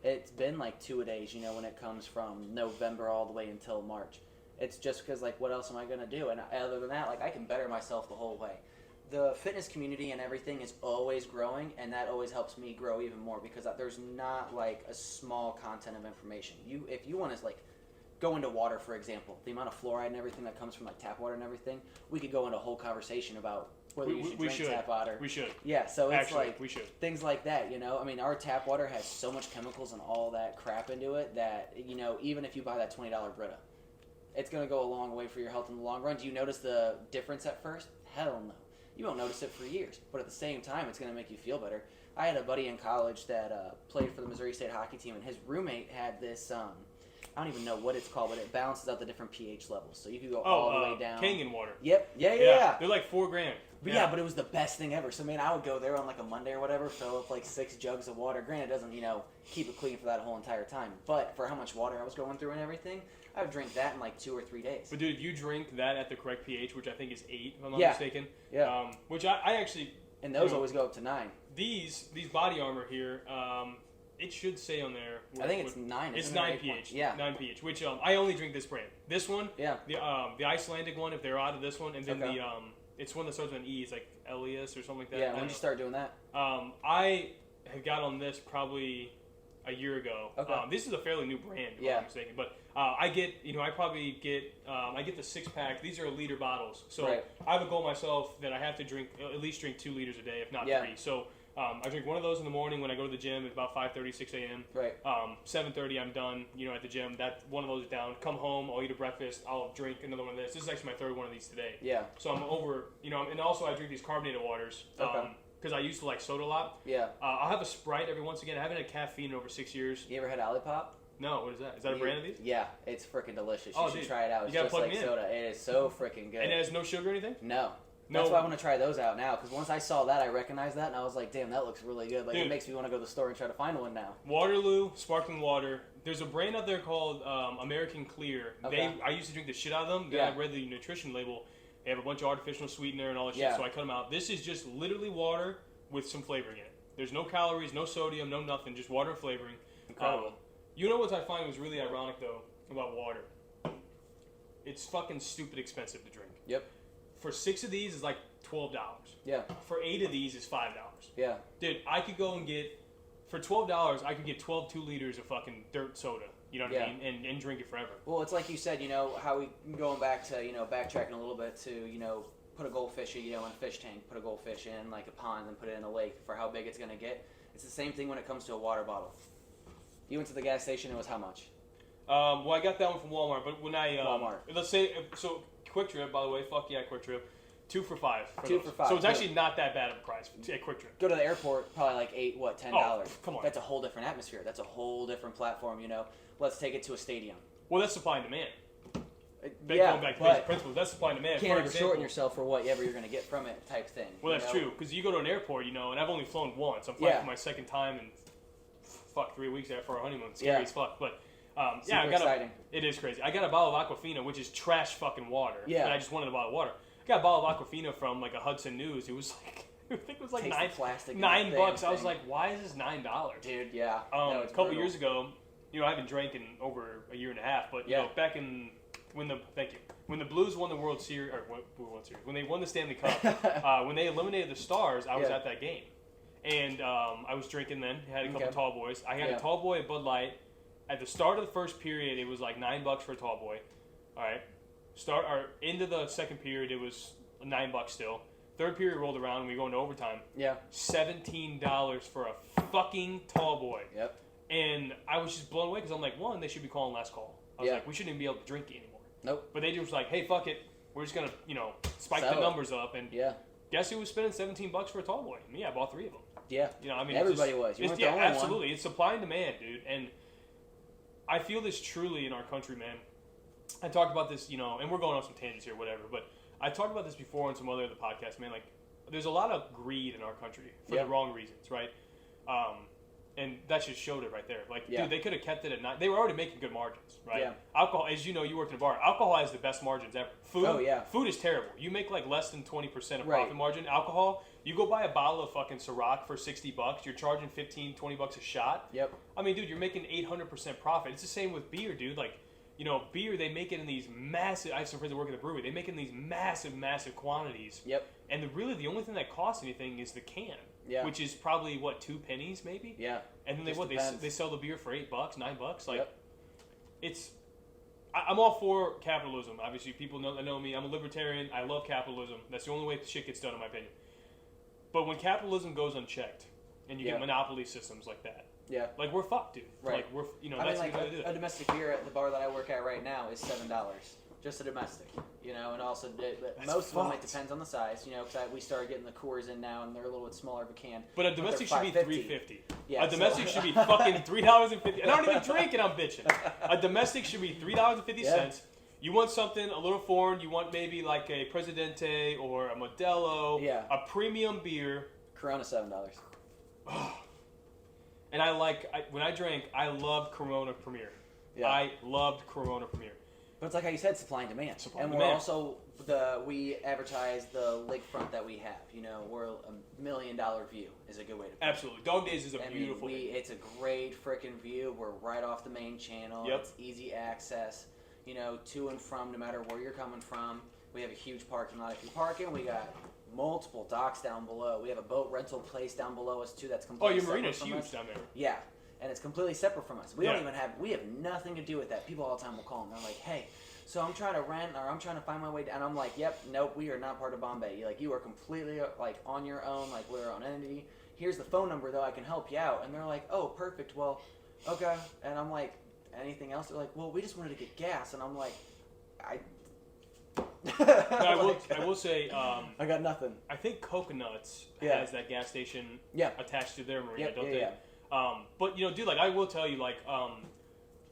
it's been, like, 2-a-days, you know, when it comes from November all the way until March. It's just because, like, what else am I going to do? And other than that, like, I can better myself the whole way. the fitness community and everything is always growing, and that always helps me grow even more because there's not like a small content of information. If you want to like go into water, for example, the amount of fluoride and everything that comes from like tap water and everything, we could go into a whole conversation about whether you should drink tap water. We should. Yeah, so it's actually, like we should. Things like that, you know. I mean, our tap water has so much chemicals and all that crap into it that, you know, even if you buy that $20 Brita, it's going to go a long way for your health in the long run. Do you notice the difference at first? Hell no. You won't notice it for years, but at the same time, it's going to make you feel better. I had a buddy in college that played for the Missouri State hockey team, and his roommate had this, I don't even know what it's called, but it balances out the different pH levels. So you could go all the way down. Kangen water. Yep. Yeah. They're like $4,000. But yeah, but it was the best thing ever. So, man, I would go there on like a Monday or whatever, fill up like 6 jugs of water. Granted, it doesn't, you know, keep it clean for that whole entire time. But for how much water I was going through and everything, I would drink that in like 2 or 3 days. But dude, if you drink that at the correct pH, which I think is 8, if I'm not mistaken. Yeah. Which I actually. And those always go up to 9. These body armor here, it should say on there. I think it's 9. It's 9 pH. Yeah. 9 pH. Which I only drink this brand. This one. Yeah. The Icelandic one, if they're out of this one, and then okay. it's one that starts with an E. It's like Elias or something like that. Yeah. When did you start doing that? I have got on this probably a year ago. Okay. This is a fairly new brand, if I'm not mistaken. But I get, I probably get, I get the 6-pack. These are liter bottles. So right. I have a goal myself that I have to drink, at least drink 2 liters a day, if not 3. So I drink one of those in the morning when I go to the gym at about 5:30, 6 a.m. Right. 7:30, I'm done, at the gym. That one of those is down. Come home, I'll eat a breakfast. I'll drink another one of this. This is actually my 3rd one of these today. Yeah. So I'm over, and also I drink these carbonated waters. Okay. Because I used to like soda a lot. Yeah. I'll have a Sprite every once again. I haven't had caffeine in over 6 years. You ever had Olipop? No, what is that? Is that a brand of these? Yeah, it's freaking delicious. You should try it out. It's just like soda. It is so freaking good. And it has no sugar or anything? No. That's why I want to try those out now, because once I saw that, I recognized that, and I was like, damn, that looks really good. Like, it makes me want to go to the store and try to find one now. Waterloo, sparkling water. There's a brand out there called American Clear. Okay. I used to drink the shit out of them. Then I read the nutrition label. They have a bunch of artificial sweetener and all that shit, so I cut them out. This is just literally water with some flavoring in it. There's no calories, no sodium, no nothing, just water and flavoring. Incredible. You know what I find was really ironic, though, about water? It's fucking stupid expensive to drink. Yep. For 6 of these, it's like $12. Yeah. For 8 of these, is $5. Yeah. Dude, I could go and get, for $12, I could get 12 2 liters of fucking dirt soda. You know what I mean? And drink it forever. Well, it's like you said, how we going back to, backtracking a little bit to, put a goldfish, in a fish tank, put a goldfish in like a pond and put it in a lake for how big it's going to get. It's the same thing when it comes to a water bottle. You went to the gas station, it was how much? Well, I got that one from Walmart, but when I... Walmart. Let's say, so Quick Trip, by the way, fuck yeah, Quick Trip. 2 for $5. 2 for $5. So it's actually not that bad of a price at Quick Trip. Go to the airport, probably like $10. Oh, come on. That's a whole different atmosphere. That's a whole different platform, Let's take it to a stadium. Well, that's supply and demand. Going back to basic principles, that's supply and demand. You can't ever shorten yourself for whatever you're going to get from it type thing. Well, that's true, because you go to an airport, and I've only flown once. I'm flying for my 2nd time in 3 weeks after our honeymoon. Scary as fuck, but... exciting. It is crazy. I got a bottle of Aquafina, which is trash fucking water. Yeah. And I just wanted a bottle of water. I got a bottle of Aquafina from like a Hudson News. It was like, I think it was like $9. I was like, why is this $9? Dude, yeah. A couple years ago, I haven't drank in over a year and a half, but back in when the Blues won the World Series, when they won the Stanley Cup, when they eliminated the Stars, I was at that game, and I was drinking then. Had a couple tall boys. I had a tall boy, a Bud Light. At the start of the first period, it was like $9 for a tall boy. All right. Into the second period, it was $9 still. Third period rolled around, and we go into overtime. Yeah. $17 for a fucking tall boy. Yep. And I was just blown away because I'm like, one, they should be calling last call. I was like, we shouldn't even be able to drink it anymore. Nope. But they just was like, hey, fuck it. We're just going to, spike the numbers up. And guess who was spending $17 for a tall boy? Me, I bought 3 of them. Yeah. Everybody was. You weren't the only absolutely. One. It's supply and demand, dude. And I feel this truly in our country, man. I talked about this, and we're going on some tangents here, whatever, but I talked about this before on some other podcasts, man. Like, there's a lot of greed in our country for the wrong reasons, right? And that just showed it right there. Like, dude, they could have kept it at 9. They were already making good margins, right? Yeah. Alcohol, as you know, you worked in a bar. Alcohol has the best margins ever. Food, food is terrible. You make like less than 20% of profit margin. Alcohol, you go buy a bottle of fucking Ciroc for $60. You're charging $15, $20 a shot. Yep. I mean, dude, you're making 800% profit. It's the same with beer, dude. Like, you know, beer, they make it in these massive, I have some friends that work at the brewery, they make it in these massive, massive quantities. Yep. And really the only thing that costs anything is the can. Yeah. Which is probably, what, 2 pennies maybe? Yeah. And then they sell the beer for $8, $9. Like, yep. It's... I'm all for capitalism. Obviously, people know me. I'm a libertarian. I love capitalism. That's the only way shit gets done, in my opinion. But when capitalism goes unchecked, and you get monopoly systems like that, like, we're fucked, dude. Right. Like, we're, you know, I that's mean, how like you do that. a domestic beer at the bar that I work at right now is $7, just a domestic. You know, and also most of them, it depends on the size. You know, because we started getting the Coors in now, and they're a little bit smaller of a can. But a domestic should be $3.50. Yeah, a domestic should be fucking $3.50. And I don't even drink, and I'm bitching. A domestic should be $3.50. Yeah. You want something a little foreign. You want maybe like a Presidente or a Modelo. Yeah. A premium beer. Corona $7. And when I drank, I loved Corona Premier. Yeah. I loved Corona Premier. But it's like how you said, supply and demand. We're also we advertise the lakefront that we have. You know, we're $1 million view is a good way to put it. Absolutely. Dog Days is a beautiful. It's a great freaking view. We're right off the main channel. Yep. It's easy access. You know, to and from, no matter where you're coming from. We have a huge parking lot. If you're parking, we got multiple docks down below. We have a boat rental place down below us too. That's completely your marina's huge us. Down there. Yeah. And it's completely separate from us. We have nothing to do with that. People all the time will call and they're like, hey, so I'm trying to rent or I'm trying to find my way down. I'm like, yep, nope, we are not part of Bombay. You are completely like on your own, like we're our own entity. Here's the phone number though, I can help you out. And they're like, oh, perfect, well, okay. And I'm like, anything else? They're like, well, we just wanted to get gas. And I'm like, I will say, I got nothing. I think Coconuts has that gas station attached to their marina, don't they? Yeah. But, you know, dude, like, I will tell you, like,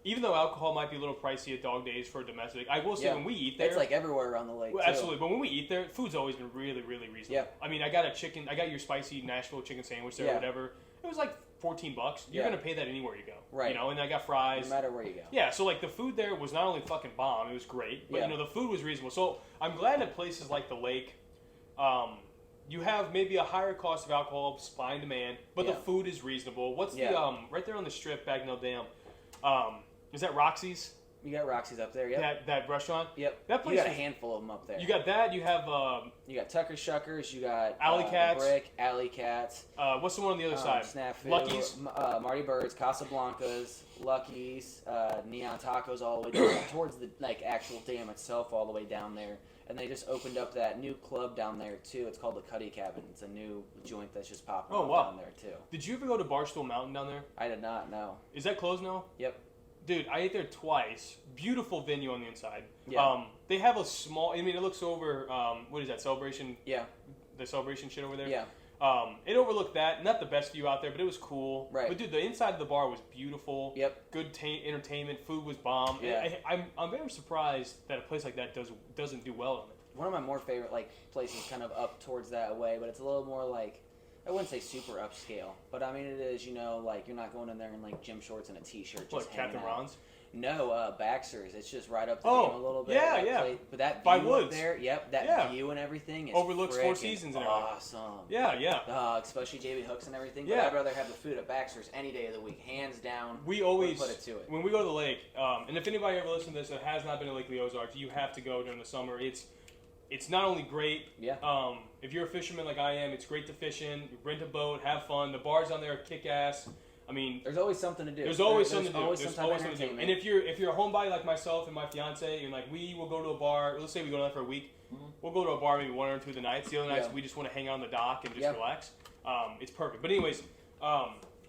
even though alcohol might be a little pricey at Dog Days for domestic, I will say when we eat there... It's like everywhere around the lake, too. Absolutely. But when we eat there, food's always been really, really reasonable. Yeah. I mean, I got your spicy Nashville chicken sandwich there or whatever. It was like $14. You're going to pay that anywhere you go. Right. You know, and I got fries. No matter where you go. Yeah, so like the food there was not only fucking bomb, it was great, but you know, the food was reasonable. So I'm glad at places like the lake, you have maybe a higher cost of alcohol, supply and demand, but the food is reasonable. What's the, right there on the strip, Bagnell Dam, is that Roxy's? You got Roxy's up there, yep. That restaurant? Yep. That place you got a handful of them up there. You got that, you have... you got Tucker Shuckers, you got... Alley Cats. Brick, Alley Cats. What's the one on the other side? Snafu. Lucky's. Marty Bird's, Casablanca's, Lucky's, Neon Tacos all the way down towards the actual dam itself all the way down there. And they just opened up that new club down there, too. It's called the Cuddy Cabin. It's a new joint that's just popping up down there, too. Did you ever go to Barstool Mountain down there? I did not, no. Is that closed now? Yep. Dude, I ate there twice. Beautiful venue on the inside. Yeah. They have a small... I mean, it looks over... what is that, Celebration? Yeah. The Celebration shit over there? Yeah. It overlooked that. Not the best view out there, but it was cool. Right. But, dude, the inside of the bar was beautiful. Yep. Good entertainment. Food was bomb. Yeah. I'm very surprised that a place like that doesn't do well in it. One of my more favorite places kind of up towards that way, but it's a little more like... I wouldn't say super upscale, but I mean it is, you know, like you're not going in there in like gym shorts and a t-shirt just hanging Captain out. Ron's? No, Baxter's. It's just right up the dam a little bit. Yeah, yeah. But that view By up Woods. there, that view and everything is overlooks Four Seasons and everything. Awesome. Yeah, yeah. Especially JB Hooks and everything. But I'd rather have the food at Baxter's any day of the week, hands down. We always put it to it. When we go to the lake, and if anybody ever listens to this that has not been to Lake Ozark, you have to go during the summer. It's not only great. Yeah. If you're a fisherman like I am, it's great to fish in, rent a boat, have fun. The bars on there are kick ass. I mean, there's always something to do. There's always something to do. There's always something to do. And if you're a homebody like myself and my fiance, and like we will go to a bar. Let's say we go down for a week. Mm-hmm. We'll go to a bar maybe 1 or 2 of the nights. The other nights we just want to hang out on the dock and just relax. It's perfect. But anyways,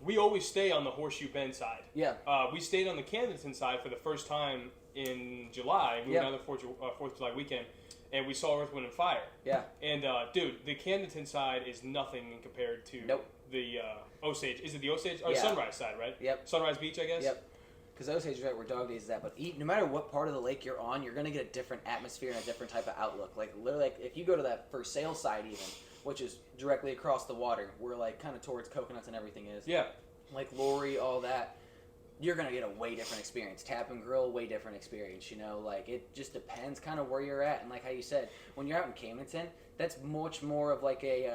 we always stay on the Horseshoe Bend side. Yeah. We stayed on the Camdenton side for the first time in July. We went down the 4th of July weekend. And we saw Earth, Wind, and Fire. Yeah. And, dude, the Camdenton side is nothing compared to the Osage. Is it the Osage? Or Sunrise side, right? Yep. Sunrise Beach, I guess? Yep. Because Osage is right where Dog Days is at. But no matter what part of the lake you're on, you're going to get a different atmosphere and a different type of outlook. Like, literally, like, if you go to that for sale side even, which is directly across the water, where, like, kind of towards Coconuts and everything is. Yeah. Like, Lori, all that. You're going to get a way different experience. Tap and grill, way different experience, you know? Like, it just depends kind of where you're at. And like how you said, when you're out in Camdenton, that's much more of like a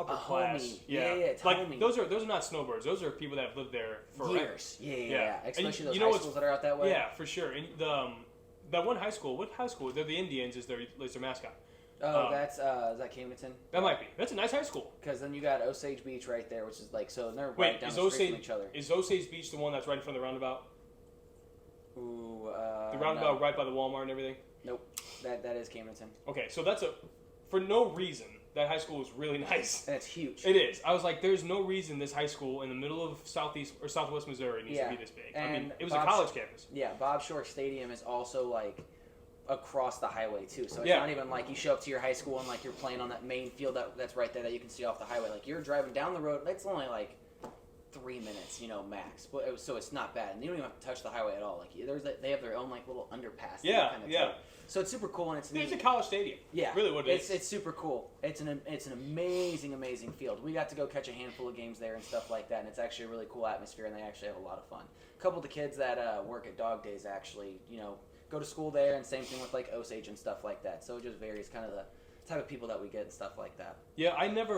upper class. Yeah, like those are not snowbirds. Those are people that have lived there for years. Yeah. Especially those high schools that are out that way. Yeah, for sure. And that one high school. What high school? They're the Indians. Is their mascot? Oh, that's is that Camdenton? That might be. That's a nice high school. Because then you got Osage Beach right there, which is like they're right down the street from each other. Is Osage Beach the one that's right in front of the roundabout? Ooh, the roundabout right by the Walmart and everything. Nope, that is Camdenton. Okay, so that's for no reason. That high school is really nice. And it's huge. It is. I was like, there's no reason this high school in the middle of southeast or southwest Missouri needs to be this big. And I mean, it was a college campus. Yeah, Bob Shore Stadium is also like across the highway too. So it's not even like you show up to your high school and like you're playing on that main field that's right there that you can see off the highway. Like you're driving down the road. That's only like 3 minutes, max. But so it's not bad, and you don't even have to touch the highway at all. Like they have their own like little underpass. Yeah. So it's super cool, and it's a college stadium. Yeah, really what it is. It's super cool. It's an amazing field. We got to go catch a handful of games there and stuff like that, and it's actually a really cool atmosphere, and they actually have a lot of fun. A couple of the kids that work at Dog Days actually, go to school there, and same thing with like Osage and stuff like that. So it just varies kind of the type of people that we get and stuff like that. Yeah, I've never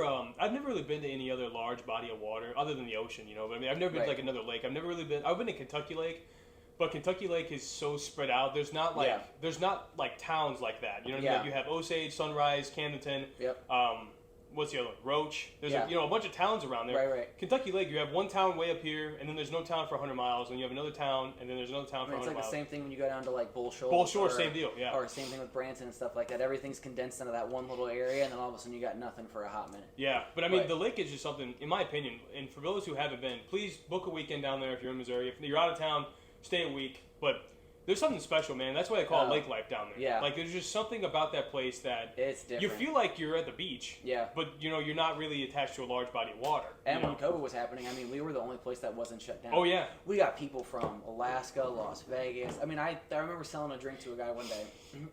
really been to any other large body of water other than the ocean, But I mean, I've never been to like another lake. I've been to Kentucky Lake, but Kentucky Lake is so spread out. There's not like towns like that. You know what I mean? Like you have Osage, Sunrise, Camdenton. Yep. What's the other one? Roach. There's a bunch of towns around there. Right. Kentucky Lake, you have one town way up here, and then there's no town for 100 miles, and you have another town, and then there's another town for 100 miles. It's like the same thing when you go down to like Bull Shoals. Bull Shore, same deal, yeah. Or same thing with Branson and stuff like that. Everything's condensed into that one little area, and then all of a sudden you got nothing for a hot minute. Yeah, but I mean, the lake is just something, in my opinion, and for those who haven't been, please book a weekend down there if you're in Missouri. If you're out of town, stay a week, but there's something special, man. That's why they call it lake life down there. Yeah. Like, there's just something about that place that it's different. You feel like you're at the beach. Yeah. But, you're not really attached to a large body of water. And when COVID was happening, I mean, we were the only place that wasn't shut down. Oh, yeah. We got people from Alaska, Las Vegas. I mean, I remember selling a drink to a guy one day,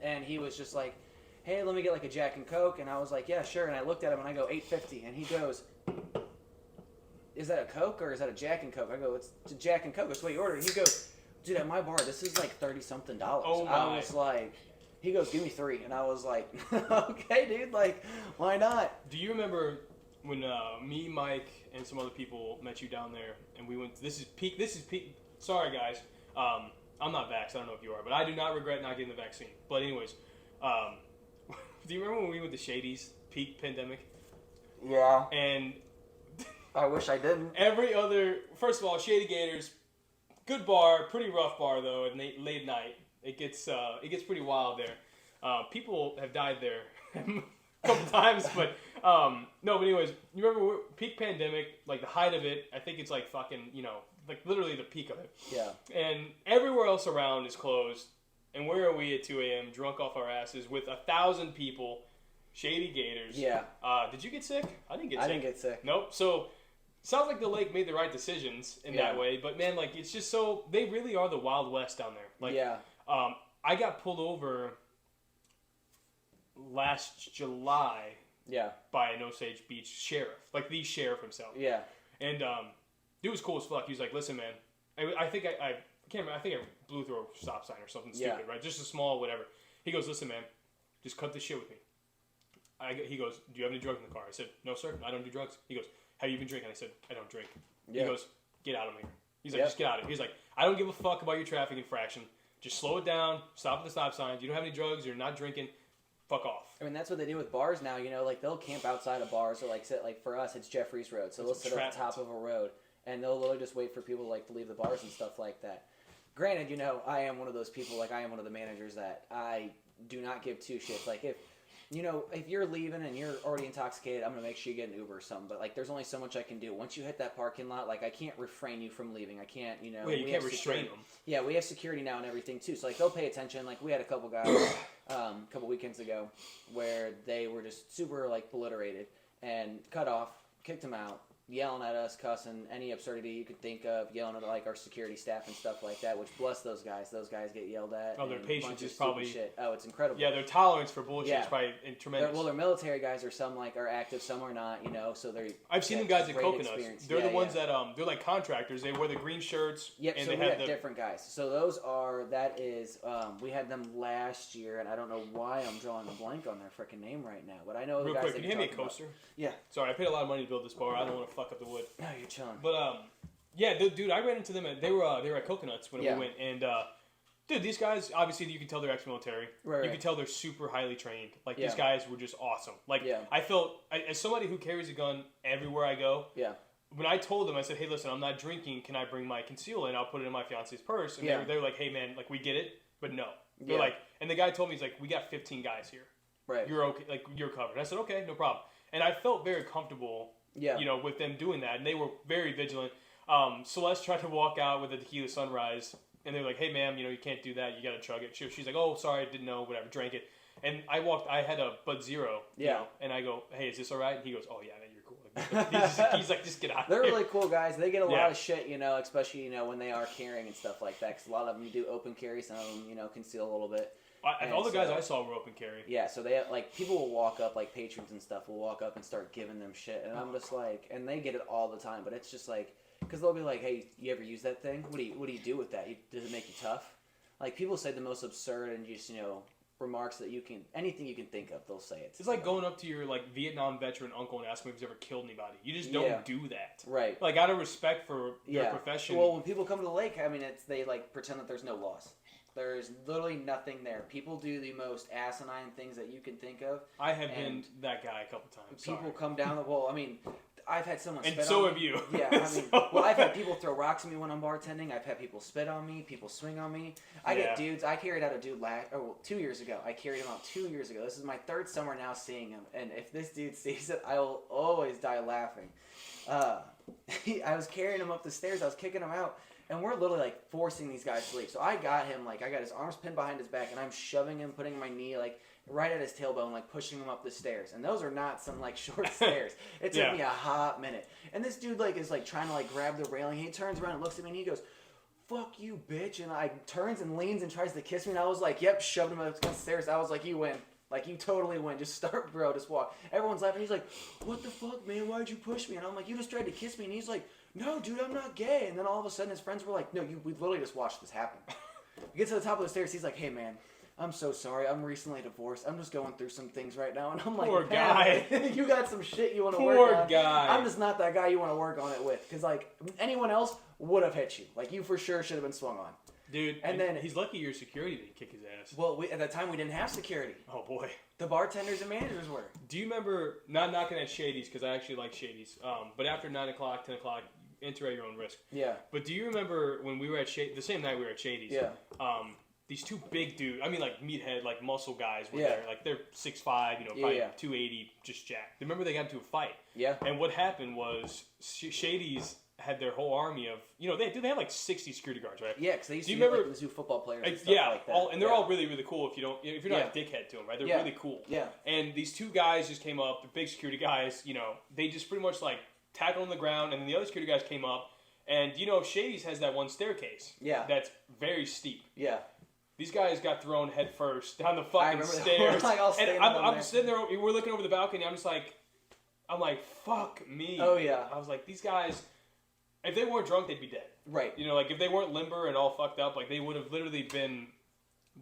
and he was just like, hey, let me get like a Jack and Coke. And I was like, yeah, sure. And I looked at him, and I go, $8.50. And he goes, is that a Coke or is that a Jack and Coke? I go, it's a Jack and Coke. That's what you ordered. And he goes, dude, at my bar, this is like $30-something. Oh my. I was like, he goes, give me 3. And I was like, okay, dude, like, why not? Do you remember when me, Mike, and some other people met you down there, and we went, this is peak, sorry guys, I'm not vaxxed, I don't know if you are, but I do not regret not getting the vaccine. But anyways, do you remember when we went to Shady's peak pandemic? Yeah. And I wish I didn't. First of all, Shady Gators, good bar, pretty rough bar though. At late night, it gets pretty wild there. People have died there a couple times, but no. But anyways, you remember peak pandemic, like the height of it? I think it's like fucking, like literally the peak of it. Yeah. And everywhere else around is closed. And where are we at 2 a.m. drunk off our asses with 1,000 people, Shady Gators? Yeah. Did you get sick? I didn't get sick. I didn't get sick. Nope. So. Sounds like the lake made the right decisions in that way, but man, like it's just so they really are the Wild West down there. Like, I got pulled over last July, by an Osage Beach sheriff, like the sheriff himself. Yeah, and dude was cool as fuck. He was like, "Listen, man, I think I can't remember. I think I blew through a stop sign or something stupid, right? Just a small whatever." He goes, "Listen, man, just cut this shit with me." He goes, "Do you have any drugs in the car?" I said, "No, sir, I don't do drugs." He goes, "Have you been drinking?" I said, "I don't drink." Yeah. He goes, "Get out of here." He's like, "Just get out of here." He's like, "I don't give a fuck about your traffic infraction. Just slow it down. Stop at the stop signs. You don't have any drugs. You're not drinking. Fuck off." I mean, that's what they do with bars now. Like they'll camp outside of bars, or like sit, like for us, it's Jeffries Road, so they'll sit at the top of a road, and they'll literally just wait for people to leave the bars and stuff like that. Granted, I am one of those people. Like I am one of the managers that I do not give two shits. Like if you're leaving and you're already intoxicated, I'm going to make sure you get an Uber or something. But, like, there's only so much I can do. Once you hit that parking lot, like, I can't refrain you from leaving. I can't, Well, you can't restrain them. Yeah, we have security now and everything, too. So, like, they'll pay attention. Like, we had a couple guys a couple weekends ago where they were just super, like, obliterated and cut off, kicked them out, yelling at us, cussing, any absurdity you could think of, yelling at like our security staff and stuff like that, which bless those guys. Those guys get yelled at. Oh, their patience is probably shit. Oh, it's incredible. Yeah, their tolerance for bullshit is probably tremendous. Well, they're military guys, or some like are active, some are not. So they're. I've seen them guys at Coconuts. They're the ones that they're like contractors. They wear the green shirts. Yep. And so they we have have different guys. So we had them last year, and I don't know why I'm drawing a blank on their freaking name right now, but I know Real the guys. Quick, can you hand me a coaster? Yeah. Sorry, I paid a lot of money to build this bar. I don't want to fuck up the wood. No, you're chilling. But yeah, dude, I ran into them. They were at Coconuts when we went, and dude, these guys obviously you can tell they're ex-military. Right. You can tell they're super highly trained. Like these guys were just awesome. Like I felt as somebody who carries a gun everywhere I go. Yeah. When I told them, I said, "Hey, listen, I'm not drinking. Can I bring my concealer and I'll put it in my fiance's purse?" And they were like, "Hey, man, like we get it, but no." They're like, and the guy told me, he's like, "We got 15 guys here. Right. You're okay. Like you're covered." And I said, "Okay, no problem." And I felt very comfortable. Yeah. With them doing that, and they were very vigilant. Celeste tried to walk out with a tequila sunrise, and they were like, "Hey, ma'am, you can't do that. You got to chug it." She's like, "Oh, sorry, I didn't know. Whatever, drank it." And I had a Bud Zero. And I go, "Hey, is this all right?" And he goes, "Oh yeah, man, you're cool." He's like, "Just get out." They're really cool guys. They get a lot of shit, especially when they are carrying and stuff like that. Because a lot of them do open carry, some of them conceal a little bit. All the guys I saw were open carry. Yeah, so they people will walk up, like patrons and stuff will walk up and start giving them shit, and I'm just like, and they get it all the time, but it's just like, because they'll be like, "Hey, you ever use that thing? What do you do with that? Does it make you tough?" Like people say the most absurd and just remarks that anything you can think of, they'll say it. It's like going up to your like Vietnam veteran uncle and asking him if he's ever killed anybody. You just don't do that, right? Like out of respect for their profession. Well, when people come to the lake, I mean, they like pretend that there's no laws. There is literally nothing there. People do the most asinine things that you can think of. I have been that guy a couple times. People come down the wall. I mean, I've had someone spit on me. And so have you. Yeah, I mean, well, I've had people throw rocks at me when I'm bartending. I've had people spit on me. People swing on me. I get dudes. I carried out a dude 2 years ago. I carried him out 2 years ago. This is my third summer now seeing him. And if this dude sees it, I will always die laughing. I was carrying him up the stairs. I was kicking him out. And we're literally like forcing these guys to leave. So I got him, I got his arms pinned behind his back, and I'm shoving him, putting my knee right at his tailbone, pushing him up the stairs. And those are not some short stairs. It took me a hot minute. And this dude is trying to grab the railing. He turns around and looks at me and he goes, "Fuck you, bitch!" And turns and leans and tries to kiss me. And I was like, "Yep," shoved him up the stairs. I was like, "You win. You totally win. Just start, bro. Just walk." Everyone's laughing. He's like, "What the fuck, man? Why'd you push me?" And I'm like, "You just tried to kiss me." And he's like, "No, dude, I'm not gay." And then all of a sudden his friends were like, "No, we literally just watched this happen." We get to the top of the stairs. He's like, "Hey, man, I'm so sorry. I'm recently divorced. I'm just going through some things right now." And I'm like, "Poor guy. You got some shit you want to work on." Poor guy. I'm just not that guy you want to work on it with. Because, anyone else would have hit you. You for sure should have been swung on. Dude, and then he's lucky your security didn't kick his ass. Well, at that time, we didn't have security. Oh, boy. The bartenders and managers were. Do you remember, not knocking at Shady's, because I actually like Shady's, but after 9 o'clock, 10 o'clock, enter at your own risk. Yeah. But do you remember when we were at the same night we were at Shady's? Yeah. These two big dudes, meathead, muscle guys were there. They're 6'5", probably 280, just jacked. Remember they got into a fight. Yeah. And what happened was Shady's had their whole army of, they have 60 security guards, right? Yeah, because they used to be the zoo football players and stuff like that. And they're all really, really cool if you're not a dickhead to them, right? They're really cool. Yeah. And these two guys just came up, the big security guys, they just pretty much tackled on the ground, and then the other security guys came up, and Shady's has that one staircase. Yeah. That's very steep. Yeah. These guys got thrown head first down the fucking stairs. And I'm sitting there, we're looking over the balcony, I'm like, fuck me. Oh, yeah. I was like, these guys, if they weren't drunk, they'd be dead. Right. If they weren't limber and all fucked up, they would have literally been...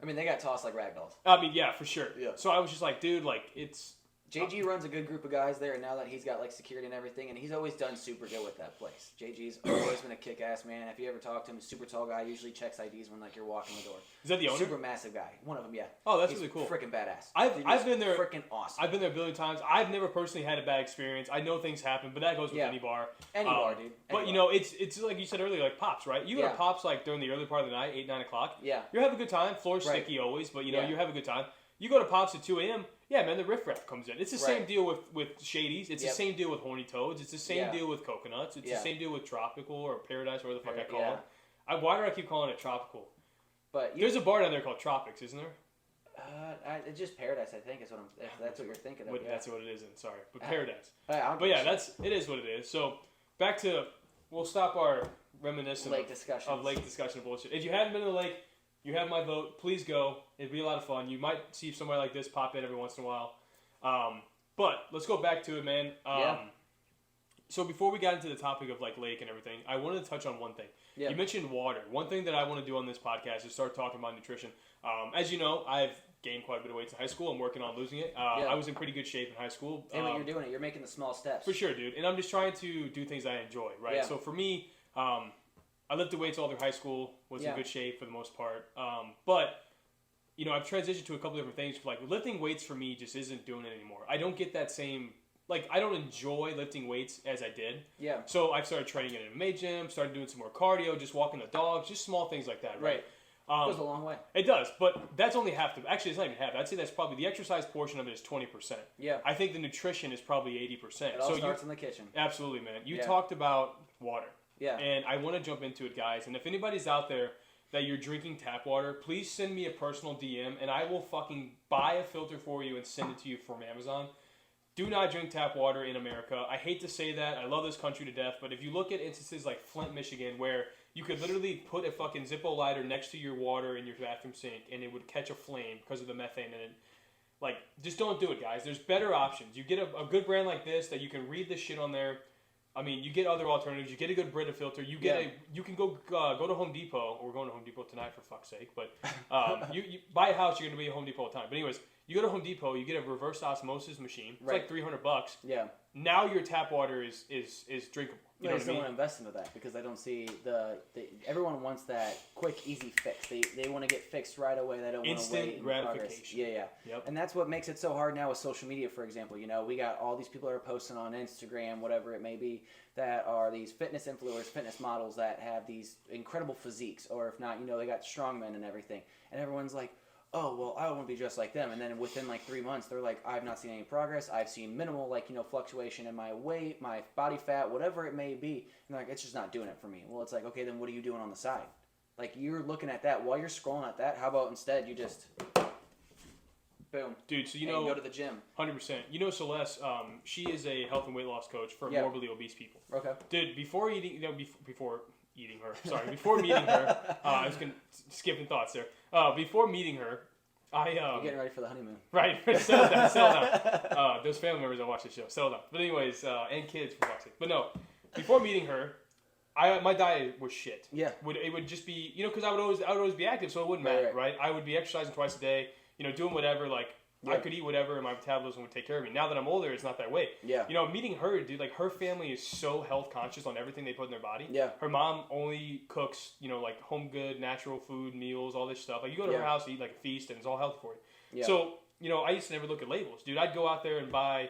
they got tossed like ragdolls. Yeah, for sure. Yeah. So I was just like, dude, it's... JG runs a good group of guys there, and now that he's got security and everything, and he's always done super good with that place. JG's always been a kick-ass man. If you ever talk to him, he's a super tall guy, usually checks IDs when you're walking the door. Is that the owner? Super massive guy. One of them, yeah. Oh, that's really cool. Freaking badass. I've been there. Freaking awesome. I've been there a billion times. I've never personally had a bad experience. I know things happen, but that goes with any bar. Any bar, dude. But it's like you said earlier, Pops, right? You go to Pops during the early part of the night, 8, 9 o'clock. Yeah. You're having a good time. Floor's sticky always, but you have a good time. You go to Pops at 2 a.m. Yeah, man, the riffraff comes in. It's the same deal with Shady's. It's the same deal with Horny Toads. It's the same deal with Coconuts. It's the same deal with Tropical or Paradise, whatever the fuck I call it. Why do I keep calling it Tropical? But there's a bar down there called Tropics, isn't there? It's just Paradise, I think, is if that's what you're thinking of. That's what it is. Sorry, but Paradise. But yeah, it is what it is. So back to, we'll stop our reminiscence lake discussion bullshit. If you haven't been to the lake, you have my vote. Please go. It'd be a lot of fun. You might see somewhere like this pop in every once in a while. But let's go back to it, man. So before we got into the topic of like lake and everything, I wanted to touch on one thing. You mentioned water. One thing that I want to do on this podcast is start talking about nutrition. As you know, I've gained quite a bit of weight in high school. I'm working on losing it. I was in pretty good shape in high school. And when you're doing it, you're making the small steps. For sure, dude. And I'm just trying to do things I enjoy, right? Yeah. So for me, I lifted weights all through high school, was in good shape for the most part. But, you know, I've transitioned to a couple different things. Like, lifting weights for me just isn't doing it anymore. I don't get that same... Like, I don't enjoy lifting weights as I did. Yeah. So I've started training in an MMA gym, started doing some more cardio, just walking the dogs, just small things like that, right? It goes a long way. It does, but that's only half the... Actually, it's not even half. I'd say that's probably... The exercise portion of it is 20%. Yeah. I think the nutrition is probably 80%. It all starts in the kitchen. Absolutely, man. You talked about water. Yeah. And I want to jump into it, guys. And if anybody's out there that you're drinking tap water, please send me a personal DM, and I will fucking buy a filter for you and send it to you from Amazon. Do not drink tap water in America. I hate to say that. I love this country to death. But if you look at instances like Flint, Michigan, where you could literally put a fucking Zippo lighter next to your water in your bathroom sink and it would catch a flame because of the methane in it. Like, just don't do it, guys. There's better options. You get a good brand like this that you can read the shit on there. I mean, you get other alternatives. You get a good Brita filter. You get you can go to Home Depot. We're going to Home Depot tonight for fuck's sake. But you buy a house, you're going to be at Home Depot all the time. But anyways, you go to Home Depot, you get a reverse osmosis machine. It's like $300. Yeah. Now your tap water is drinkable. You know what I mean? They want to invest into that because I don't see everyone wants that quick, easy fix. They want to get fixed right away. They don't want to wait. Instant gratification. Yeah. Yep. And that's what makes it so hard now with social media, for example. You know, we got all these people that are posting on Instagram, whatever it may be, that are these fitness influencers, fitness models that have these incredible physiques, or if not, you know, they got strongmen and everything. And everyone's like, oh, well, I want to be just like them. And then within like 3 months, they're like, I've not seen any progress. I've seen minimal, like, you know, fluctuation in my weight, my body fat, whatever it may be. And they're like, it's just not doing it for me. Well, it's like, okay, then what are you doing on the side? Like, you're looking at that while you're scrolling at that. How about instead you just, boom. Dude, so you know, go to the gym. 100%. You know Celeste, she is a health and weight loss coach for morbidly obese people. Okay. Dude, before meeting her, I was skipping thoughts there. Before meeting her, you're getting ready for the honeymoon. Right, settle down. Those family members that watch the show, settle down. But anyways, and kids for fuck's sake. But no, before meeting her, my diet was shit. Yeah. It would just be, you know, because I would always be active, so it wouldn't matter, right? I would be exercising twice a day, you know, doing whatever, like. Yeah. I could eat whatever and my metabolism would take care of me. Now that I'm older, it's not that way. Yeah. You know, meeting her, dude, like her family is so health conscious on everything they put in their body. Yeah. Her mom only cooks, you know, like home good, natural food, meals, all this stuff. Like you go to her house, eat like a feast, and it's all healthy for you. Yeah. So, you know, I used to never look at labels. Dude, I'd go out there and buy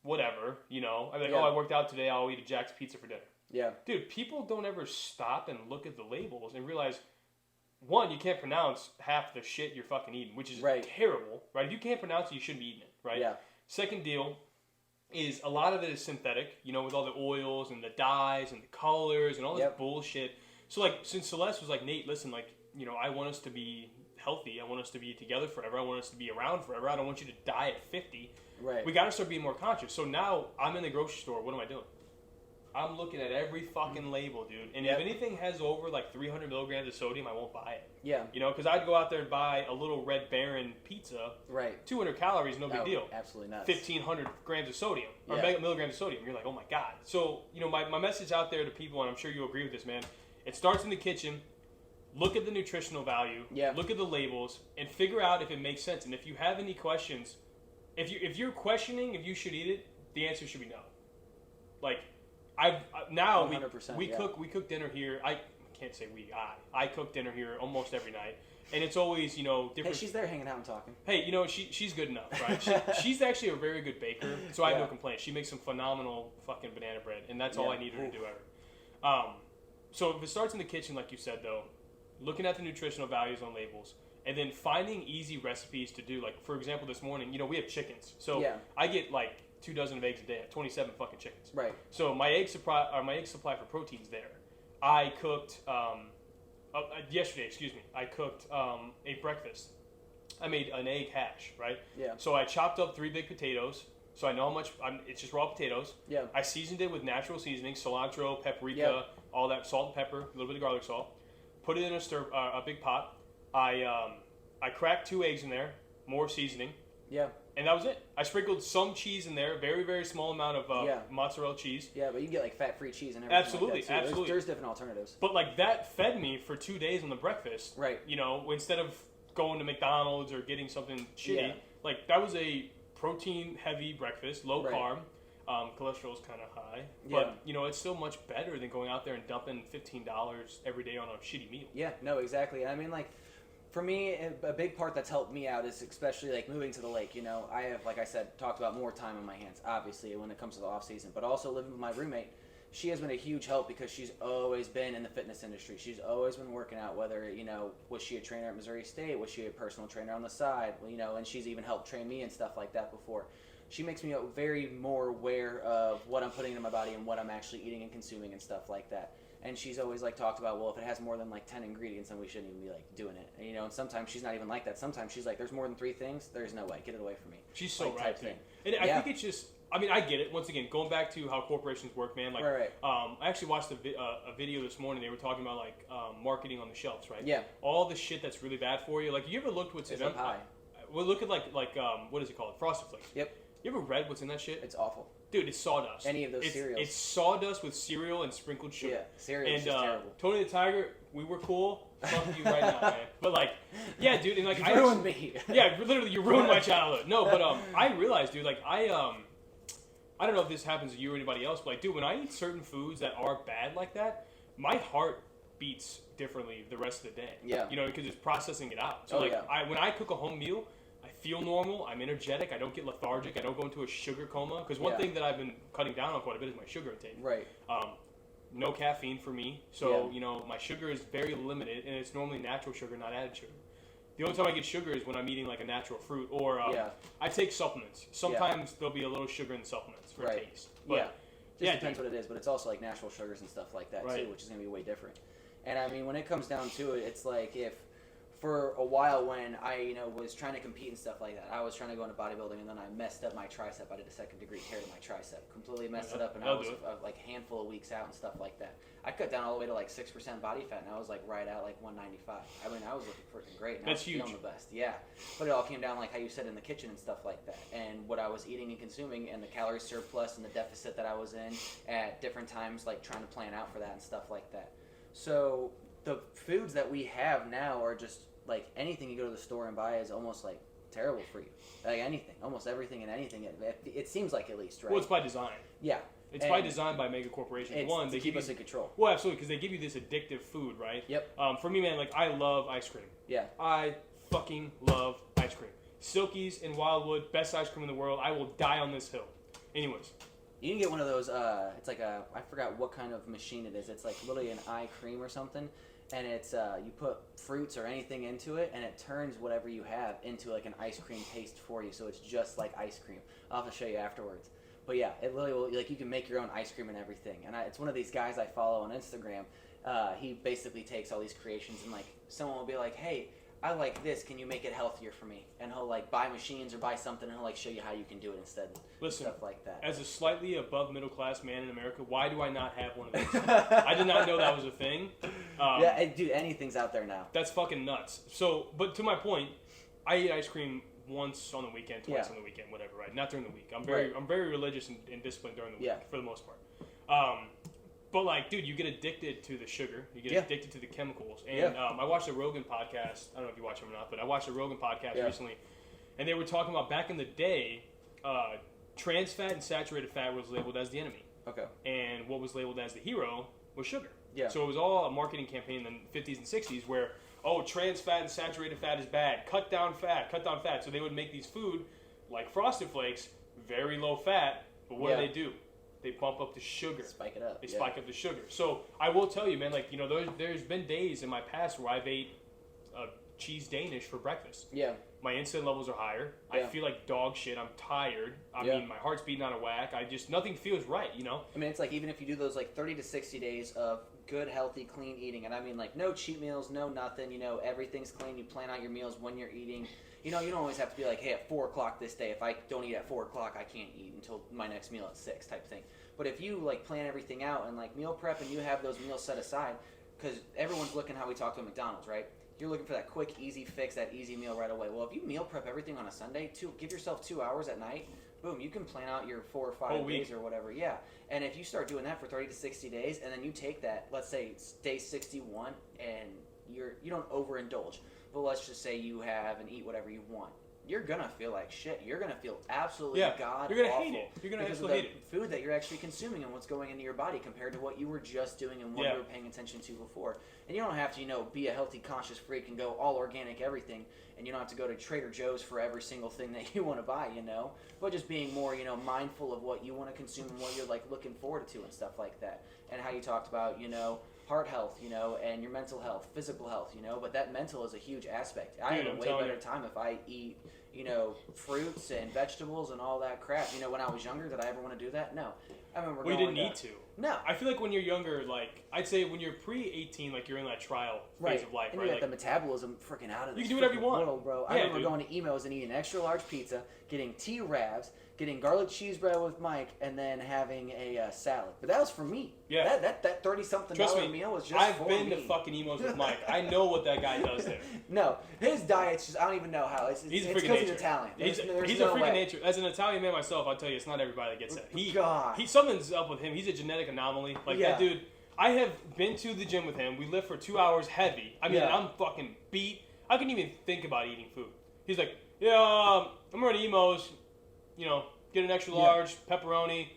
whatever, you know. I'd be like, I worked out today, I'll eat a Jack's Pizza for dinner. Yeah. Dude, people don't ever stop and look at the labels and realize, one, you can't pronounce half the shit you're fucking eating, which is terrible, right? If you can't pronounce it, you shouldn't be eating it, right? Yeah. Second deal is a lot of it is synthetic, you know, with all the oils and the dyes and the colors and all this bullshit. So, like, since Celeste was like, Nate, listen, like, you know, I want us to be healthy. I want us to be together forever. I want us to be around forever. I don't want you to die at 50. Right. We got to start being more conscious. So now I'm in the grocery store. What am I doing? I'm looking at every fucking label, dude. And if anything has over like 300 milligrams of sodium, I won't buy it. Yeah. You know, because I'd go out there and buy a little Red Baron pizza. Right. 200 calories, no big deal. Absolutely not. 1,500 grams of sodium. Or milligrams of sodium. You're like, oh my God. So, you know, my message out there to people, and I'm sure you'll agree with this, man. It starts in the kitchen. Look at the nutritional value. Yeah. Look at the labels. And figure out if it makes sense. And if you have any questions, if you're questioning if you should eat it, the answer should be no. Like... we cook dinner here. I can't say I cook dinner here almost every night, and it's always, you know, different. Hey, she's there hanging out and talking. Hey, you know, she's good enough, right? She's actually a very good baker, so I have no complaints. She makes some phenomenal fucking banana bread, and that's all I need her to do ever. So if it starts in the kitchen, like you said, though, looking at the nutritional values on labels, and then finding easy recipes to do. Like, for example, this morning, you know, we have chickens, so I get like 2 dozen of eggs a day. I have 27 fucking chickens. Right. So my egg supply for protein's there. I cooked yesterday. I cooked a breakfast. I made an egg hash. Right. Yeah. So I chopped up 3 big potatoes, so I know how much. It's just raw potatoes. Yeah. I seasoned it with natural seasoning, cilantro, paprika, all that, salt and pepper, a little bit of garlic salt. Put it in a big pot. I cracked 2 eggs in there, more seasoning. Yeah. And that was it. I sprinkled some cheese in there, very, very small amount of mozzarella cheese. Yeah, but you can get like fat-free cheese and everything. Absolutely, like that too. absolutely. There's different alternatives. But like that fed me for 2 days on the breakfast. Right. You know, instead of going to McDonald's or getting something shitty, like that was a protein-heavy breakfast, low carb. Cholesterol's kind of high, but you know it's still much better than going out there and dumping $15 every day on a shitty meal. Yeah, no, exactly. I mean, like, for me, a big part that's helped me out is especially like moving to the lake. You know, I have, like I said, talked about more time on my hands, obviously, when it comes to the off season, but also living with my roommate. She has been a huge help because she's always been in the fitness industry. She's always been working out, whether, you know, was she a trainer at Missouri State? Was she a personal trainer on the side? You know, and she's even helped train me and stuff like that before. She makes me very more aware of what I'm putting in my body and what I'm actually eating and consuming and stuff like that. And she's always like talked about, well, if it has more than like 10 ingredients, then we shouldn't even be like doing it. And, you know, and sometimes she's not even like that. Sometimes she's like, there's more than 3 things. There's no way. Get it away from me. She's so like, right. Thing. And I think it's just, I mean, I get it. Once again, going back to how corporations work, man. Like, I actually watched a video this morning. They were talking about like marketing on the shelves, right? Yeah. All the shit that's really bad for you. Like, you ever looked what's in up high? Well, look at like what is it called? Frosted Flakes. Yep. You ever read what's in that shit? It's awful. Dude, it's sawdust. Any of those cereals. It's sawdust with cereal and sprinkled sugar. Yeah, cereal is just terrible. Tony the Tiger, we were cool. Fuck you right now, man. But like, yeah, dude, and like you ruined me. Yeah, literally, you ruined my childhood. No, but I realized, dude, like I don't know if this happens to you or anybody else, but like, dude, when I eat certain foods that are bad like that, my heart beats differently the rest of the day. Yeah. You know, because it's processing it out. So when I cook a home meal, I feel normal. I'm energetic. I don't get lethargic. I don't go into a sugar coma. Because one thing that I've been cutting down on quite a bit is my sugar intake. Right. No caffeine for me. So, you know, my sugar is very limited, and it's normally natural sugar, not added sugar. The only time I get sugar is when I'm eating like a natural fruit, or I take supplements. Sometimes there'll be a little sugar in the supplements for taste. But, just depends what it is, but it's also like natural sugars and stuff like that too, which is going to be way different. And I mean, when it comes down to it, it's like if for a while when I, you know, was trying to compete and stuff like that, I was trying to go into bodybuilding, and then I messed up my tricep. I did a 2nd-degree tear to my tricep, completely messed it up, and I was like a handful of weeks out and stuff like that. I cut down all the way to like 6% body fat, and I was like right at like 195. I mean, I was looking freaking great, and I was feeling the best. Yeah, but it all came down like how you said in the kitchen and stuff like that, and what I was eating and consuming, and the calorie surplus and the deficit that I was in at different times, like trying to plan out for that and stuff like that. So the foods that we have now are just like anything you go to the store and buy is almost like terrible for you. Like anything, almost everything and anything. It seems like, at least, right? Well, it's by design. Yeah. It's by design by mega corporations. One, they keep us in control. Well, absolutely, because they give you this addictive food, right? Yep. For me, man, like I love ice cream. Yeah. I fucking love ice cream. Silky's in Wildwood, best ice cream in the world. I will die on this hill. Anyways. You can get one of those, it's like I forgot what kind of machine it is. It's like literally an eye cream or something. And it's, you put fruits or anything into it, and it turns whatever you have into like an ice cream taste for you. So it's just like ice cream. I'll have to show you afterwards. But yeah, it literally will, like you can make your own ice cream and everything. And it's one of these guys I follow on Instagram. He basically takes all these creations, and like someone will be like, hey, I like this, can you make it healthier for me? And he'll like buy machines or buy something, and he'll like show you how you can do it instead. Listen, stuff like that. As a slightly above middle class man in America, why do I not have one of those? I did not know that was a thing. Yeah, dude, anything's out there now. That's fucking nuts. So, but to my point, I eat ice cream once on the weekend, twice on the weekend, whatever, right? Not during the week. I'm very religious and disciplined during the week for the most part. But like, dude, you get addicted to the sugar. You get addicted to the chemicals. And I watched a Rogan podcast. I don't know if you watch him or not, but I watched a Rogan podcast recently, and they were talking about back in the day, trans fat and saturated fat was labeled as the enemy. Okay. And what was labeled as the hero was sugar. Yeah. So it was all a marketing campaign in the 50s and 60s where, oh, trans fat and saturated fat is bad. Cut down fat. Cut down fat. So they would make these food like Frosted Flakes, very low fat, but what do? They bump up the sugar. Spike it up. They spike up the sugar. So I will tell you, man, like, you know, there's been days in my past where I've ate cheese Danish for breakfast. Yeah. My insulin levels are higher. I feel like dog shit. I'm tired. I mean, my heart's beating out of whack. Nothing feels right, you know? I mean, it's like even if you do those like 30 to 60 days of good, healthy, clean eating. And I mean, like, no cheat meals, no nothing. You know, everything's clean. You plan out your meals when you're eating. You know, you don't always have to be like, hey, at 4 o'clock this day, if I don't eat at 4 o'clock, I can't eat until my next meal at 6 type thing. But if you, like, plan everything out and, like, meal prep and you have those meals set aside, because everyone's looking how we talk to McDonald's, right? You're looking for that quick, easy fix, that easy meal right away. Well, if you meal prep everything on a Sunday, give yourself 2 hours at night, boom, you can plan out your 4 or 5 days or whatever. Yeah. And if you start doing that for 30 to 60 days, and then you take that, let's say it's day 61, and you don't overindulge, but let's just say you have and eat whatever you want. You're gonna feel like shit. You're gonna feel absolutely god awful. You're gonna hate it. You're gonna absolutely hate it. Food that you're actually consuming and what's going into your body compared to what you were just doing and what you were paying attention to before. And you don't have to, you know, be a healthy, conscious freak and go all organic everything. And you don't have to go to Trader Joe's for every single thing that you want to buy, you know. But just being more, you know, mindful of what you want to consume and what you're like looking forward to and stuff like that. And how you talked about, you know, heart health, you know, and your mental health, physical health, you know, but that mental is a huge aspect. I have a way better time if I eat, you know, fruits and vegetables and all that crap. You know, when I was younger, did I ever want to do that? No. I remember you didn't need to. No. I feel like when you're younger, like, I'd say when you're pre-18, like, you're in that trial phase of life, and right? you got the metabolism freaking out of this. You can do whatever you want. World, bro. I remember going to Emo's and eating an extra large pizza, getting T-Ravs, getting garlic cheese bread with Mike, and then having a salad. But that was for me. Yeah. That $30-something meal was just for me. I've been to fucking Emo's with Mike. I know what that guy does there. No. His diet's just, I don't even know how. It's he's a because freaking he's Italian. He's a freaking nature. As an Italian man myself, I'll tell you, it's not everybody that gets that. Something's up with him. He's a genetic anomaly. Like, that dude, I have been to the gym with him. We lift for 2 hours heavy. I mean, I'm fucking beat. I couldn't even think about eating food. He's like, I'm going to Emo's, you know, get an extra large, pepperoni,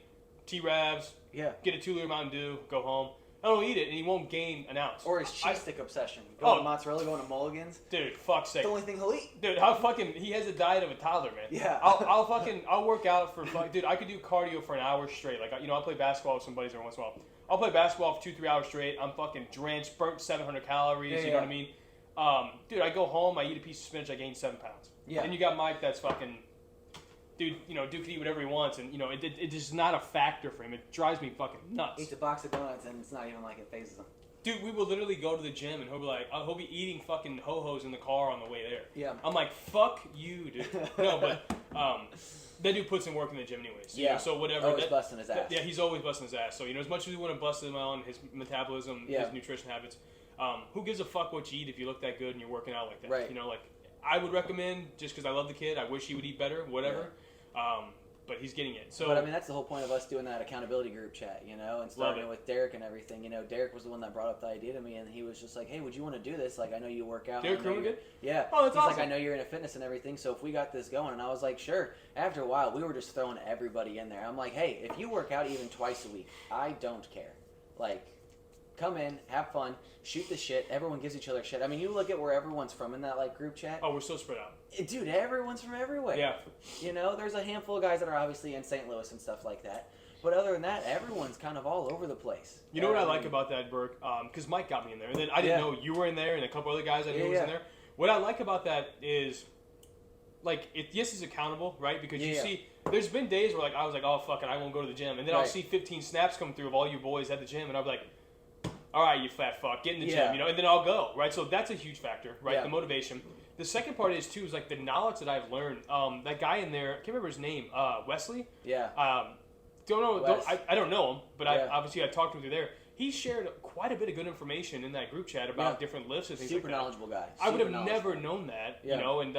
T-Ravs, get a 2-liter Mountain Dew, go home. I don't eat it, and he won't gain an ounce. Or his cheese stick obsession. Going to mozzarella, going to Mulligan's. Dude, fuck's sake. It's the only thing he'll eat. Dude, he has a diet of a toddler, man. Yeah. I'll work out for, dude, I could do cardio for an hour straight. Like, you know, I'll play basketball with some buddies every once in a while. I'll play basketball for 2-3 hours straight. I'm fucking drenched, burnt 700 calories, you know what I mean? Dude, I go home, I eat a piece of spinach, I gain 7 pounds. Yeah. And you got Mike that's fucking... Dude, you know, Duke can eat whatever he wants, and, you know, it's just not a factor for him. It drives me fucking nuts. Eats a box of donuts, and it's not even like it phases him. Dude, we will literally go to the gym, and he'll be like, he'll be eating fucking ho-hos in the car on the way there. Yeah. I'm like, fuck you, dude. No, but that dude puts in work in the gym anyways. Yeah. Know, so whatever. Always busting his ass. Yeah, he's always busting his ass. So, you know, as much as we want to bust him on his metabolism, his nutrition habits, who gives a fuck what you eat if you look that good and you're working out like that? Right. You know, like, I would recommend, just because I love the kid, I wish he would eat better, whatever. Yeah. But he's getting it. So, but I mean, that's the whole point of us doing that accountability group chat, you know, and starting it with Derek and everything. You know, Derek was the one that brought up the idea to me, and he was just like, "Hey, would you want to do this? Like, I know you work out." Derek Kruger? Yeah. Oh, that's He's awesome. like, "I know you're into fitness and everything, so if we got this going," and I was like, "Sure." After a while, we were just throwing everybody in there. I'm like, "Hey, if you work out even twice a week, I don't care. Like, come in, have fun, shoot the shit. Everyone gives each other shit. I mean, you look at where everyone's from in that like group chat. Oh, we're so spread out. Dude, everyone's from everywhere. Yeah. You know, there's a handful of guys that are obviously in St. Louis and stuff like that. But other than that, everyone's kind of all over the place. You know what I like about that, Burke? Because Mike got me in there. And then I didn't know you were in there and a couple other guys I knew was in there. What I like about that is, like, yes, it's accountable, right? Because you see, there's been days where, like, I was like, oh, fuck it, I won't go to the gym. And then I'll see 15 snaps come through of all you boys at the gym. And I'll be like, all right, you fat fuck, get in the gym, you know, and then I'll go, right? So that's a huge factor, right? The motivation. The second part is, too, is like the knowledge that I've learned. That guy in there, I can't remember his name, Wesley? Yeah. Don't know, I don't know him, but obviously I talked to him through there. He shared quite a bit of good information in that group chat about different lifts and things like that. Super knowledgeable guy. I would have never known that, you know, and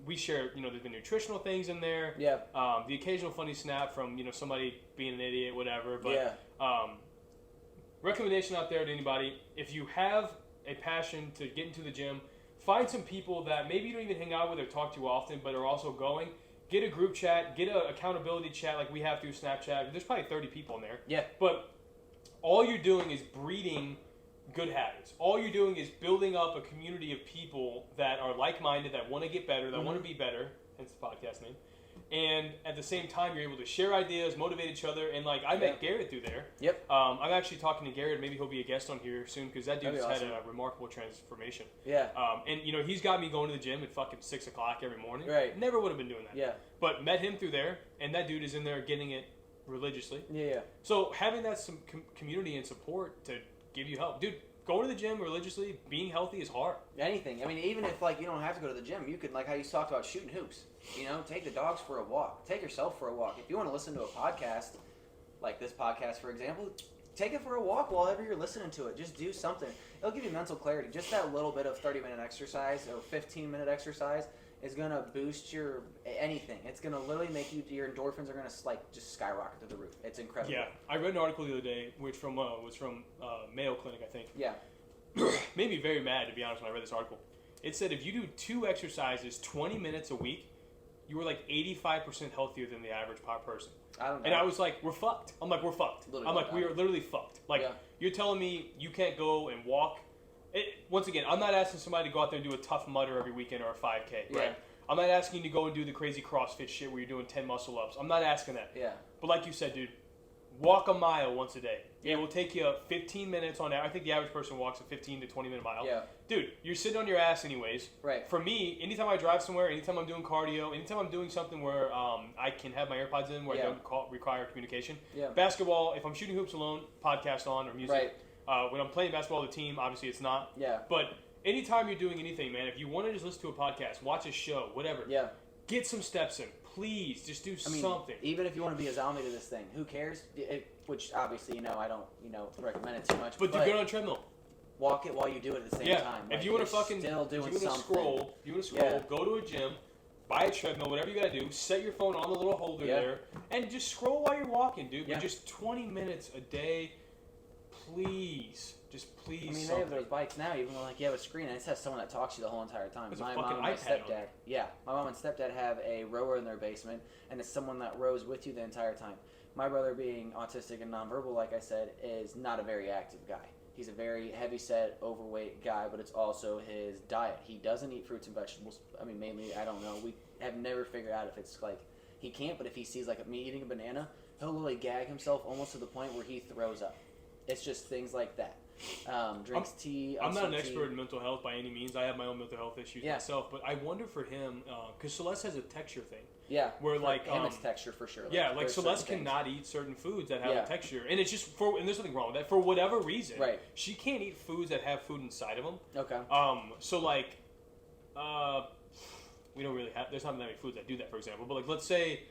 we share, you know, there's been nutritional things in there. Yeah. The occasional funny snap from, you know, somebody being an idiot, whatever, but recommendation out there to anybody, if you have a passion to get into the gym, find some people that maybe you don't even hang out with or talk to often, but are also going. Get a group chat, get an accountability chat like we have through Snapchat. There's probably 30 people in there. Yeah. But all you're doing is breeding good habits. All you're doing is building up a community of people that are like-minded, that want to get better, that want to be better, hence the podcast name. And at the same time, you're able to share ideas, motivate each other. And, like, I met Garrett through there. Yep. I'm actually talking to Garrett. Maybe he'll be a guest on here soon because that dude's had a remarkable transformation. Yeah. And, you know, he's got me going to the gym at fucking 6 o'clock every morning. Right. Never would have been doing that. Yeah. But met him through there, and that dude is in there getting it religiously. Yeah. So having that some community and support to give you help. Dude, going to the gym religiously, being healthy is hard. Anything. I mean, even if, like, you don't have to go to the gym, you could, like how you talked about shooting hoops. You know, take the dogs for a walk. Take yourself for a walk. If you want to listen to a podcast, like this podcast, for example, take it for a walk while you're listening to it. Just do something. It'll give you mental clarity. Just that little bit of 30-minute exercise or 15-minute exercise is going to boost your anything. It's going to literally make your endorphins are going to like just skyrocket to the roof. It's incredible. Yeah, I read an article the other day which was from Mayo Clinic, I think. Yeah. Made me very mad, to be honest, when I read this article. It said if you do 2 exercises 20 minutes a week, you were like 85% healthier than the average person. I don't know. And I was like, we're fucked. I'm like, we're fucked. Literally I'm like, we are literally fucked. Like, you're telling me you can't go and walk. Once again, I'm not asking somebody to go out there and do a Tough Mudder every weekend or a 5K, right? I'm not asking you to go and do the crazy CrossFit shit where you're doing 10 muscle ups. I'm not asking that. Yeah. But like you said, dude, walk a mile once a day. It will take you 15 minutes on average. I think the average person walks a 15 to 20 minute mile. Yeah. Dude, you're sitting on your ass anyways. Right. For me, anytime I drive somewhere, anytime I'm doing cardio, anytime I'm doing something where I can have my AirPods in where I don't require communication. Yeah. Basketball, if I'm shooting hoops alone, podcast on or music. Right. When I'm playing basketball with the team, obviously it's not. Yeah. But anytime you're doing anything, man, if you want to just listen to a podcast, watch a show, whatever. Yeah. Get some steps in. Please, just do something. Even if you want to be a zombie to this thing, who cares? Which obviously, I don't, recommend it too much. But do good on a treadmill. Walk it while you do it at the same time. If you want to fucking, still doing something. You want to scroll, go to a gym, buy a treadmill, whatever you got to do, set your phone on the little holder there, and just scroll while you're walking, dude. But just 20 minutes a day, please. Just please. I mean, something. they have those bikes now, even though you have a screen, and it has someone that talks to you the whole entire time. There's My a mom fucking and my iPad on stepdad, my mom and stepdad have a rower in their basement, and it's someone that rows with you the entire time. My brother, being autistic and nonverbal, like I said, is not a very active guy. He's a very heavy-set, overweight guy, but it's also his diet. He doesn't eat fruits and vegetables. I mean, mainly, I don't know. We have never figured out if it's like he can't, but if he sees like me eating a banana, he'll literally gag himself almost to the point where he throws up. It's just things like that. Drinks tea. I'm not an expert in mental health by any means. I have my own mental health issues myself, but I wonder for him because Celeste has a texture thing. Yeah, where like him it's texture for sure. Like Celeste cannot eat certain foods that have a texture, and it's just and there's nothing wrong with that. For whatever reason, she can't eat foods that have food inside of them. Okay. So like, we don't really have. There's not many foods that do that, for example. But like, let's say,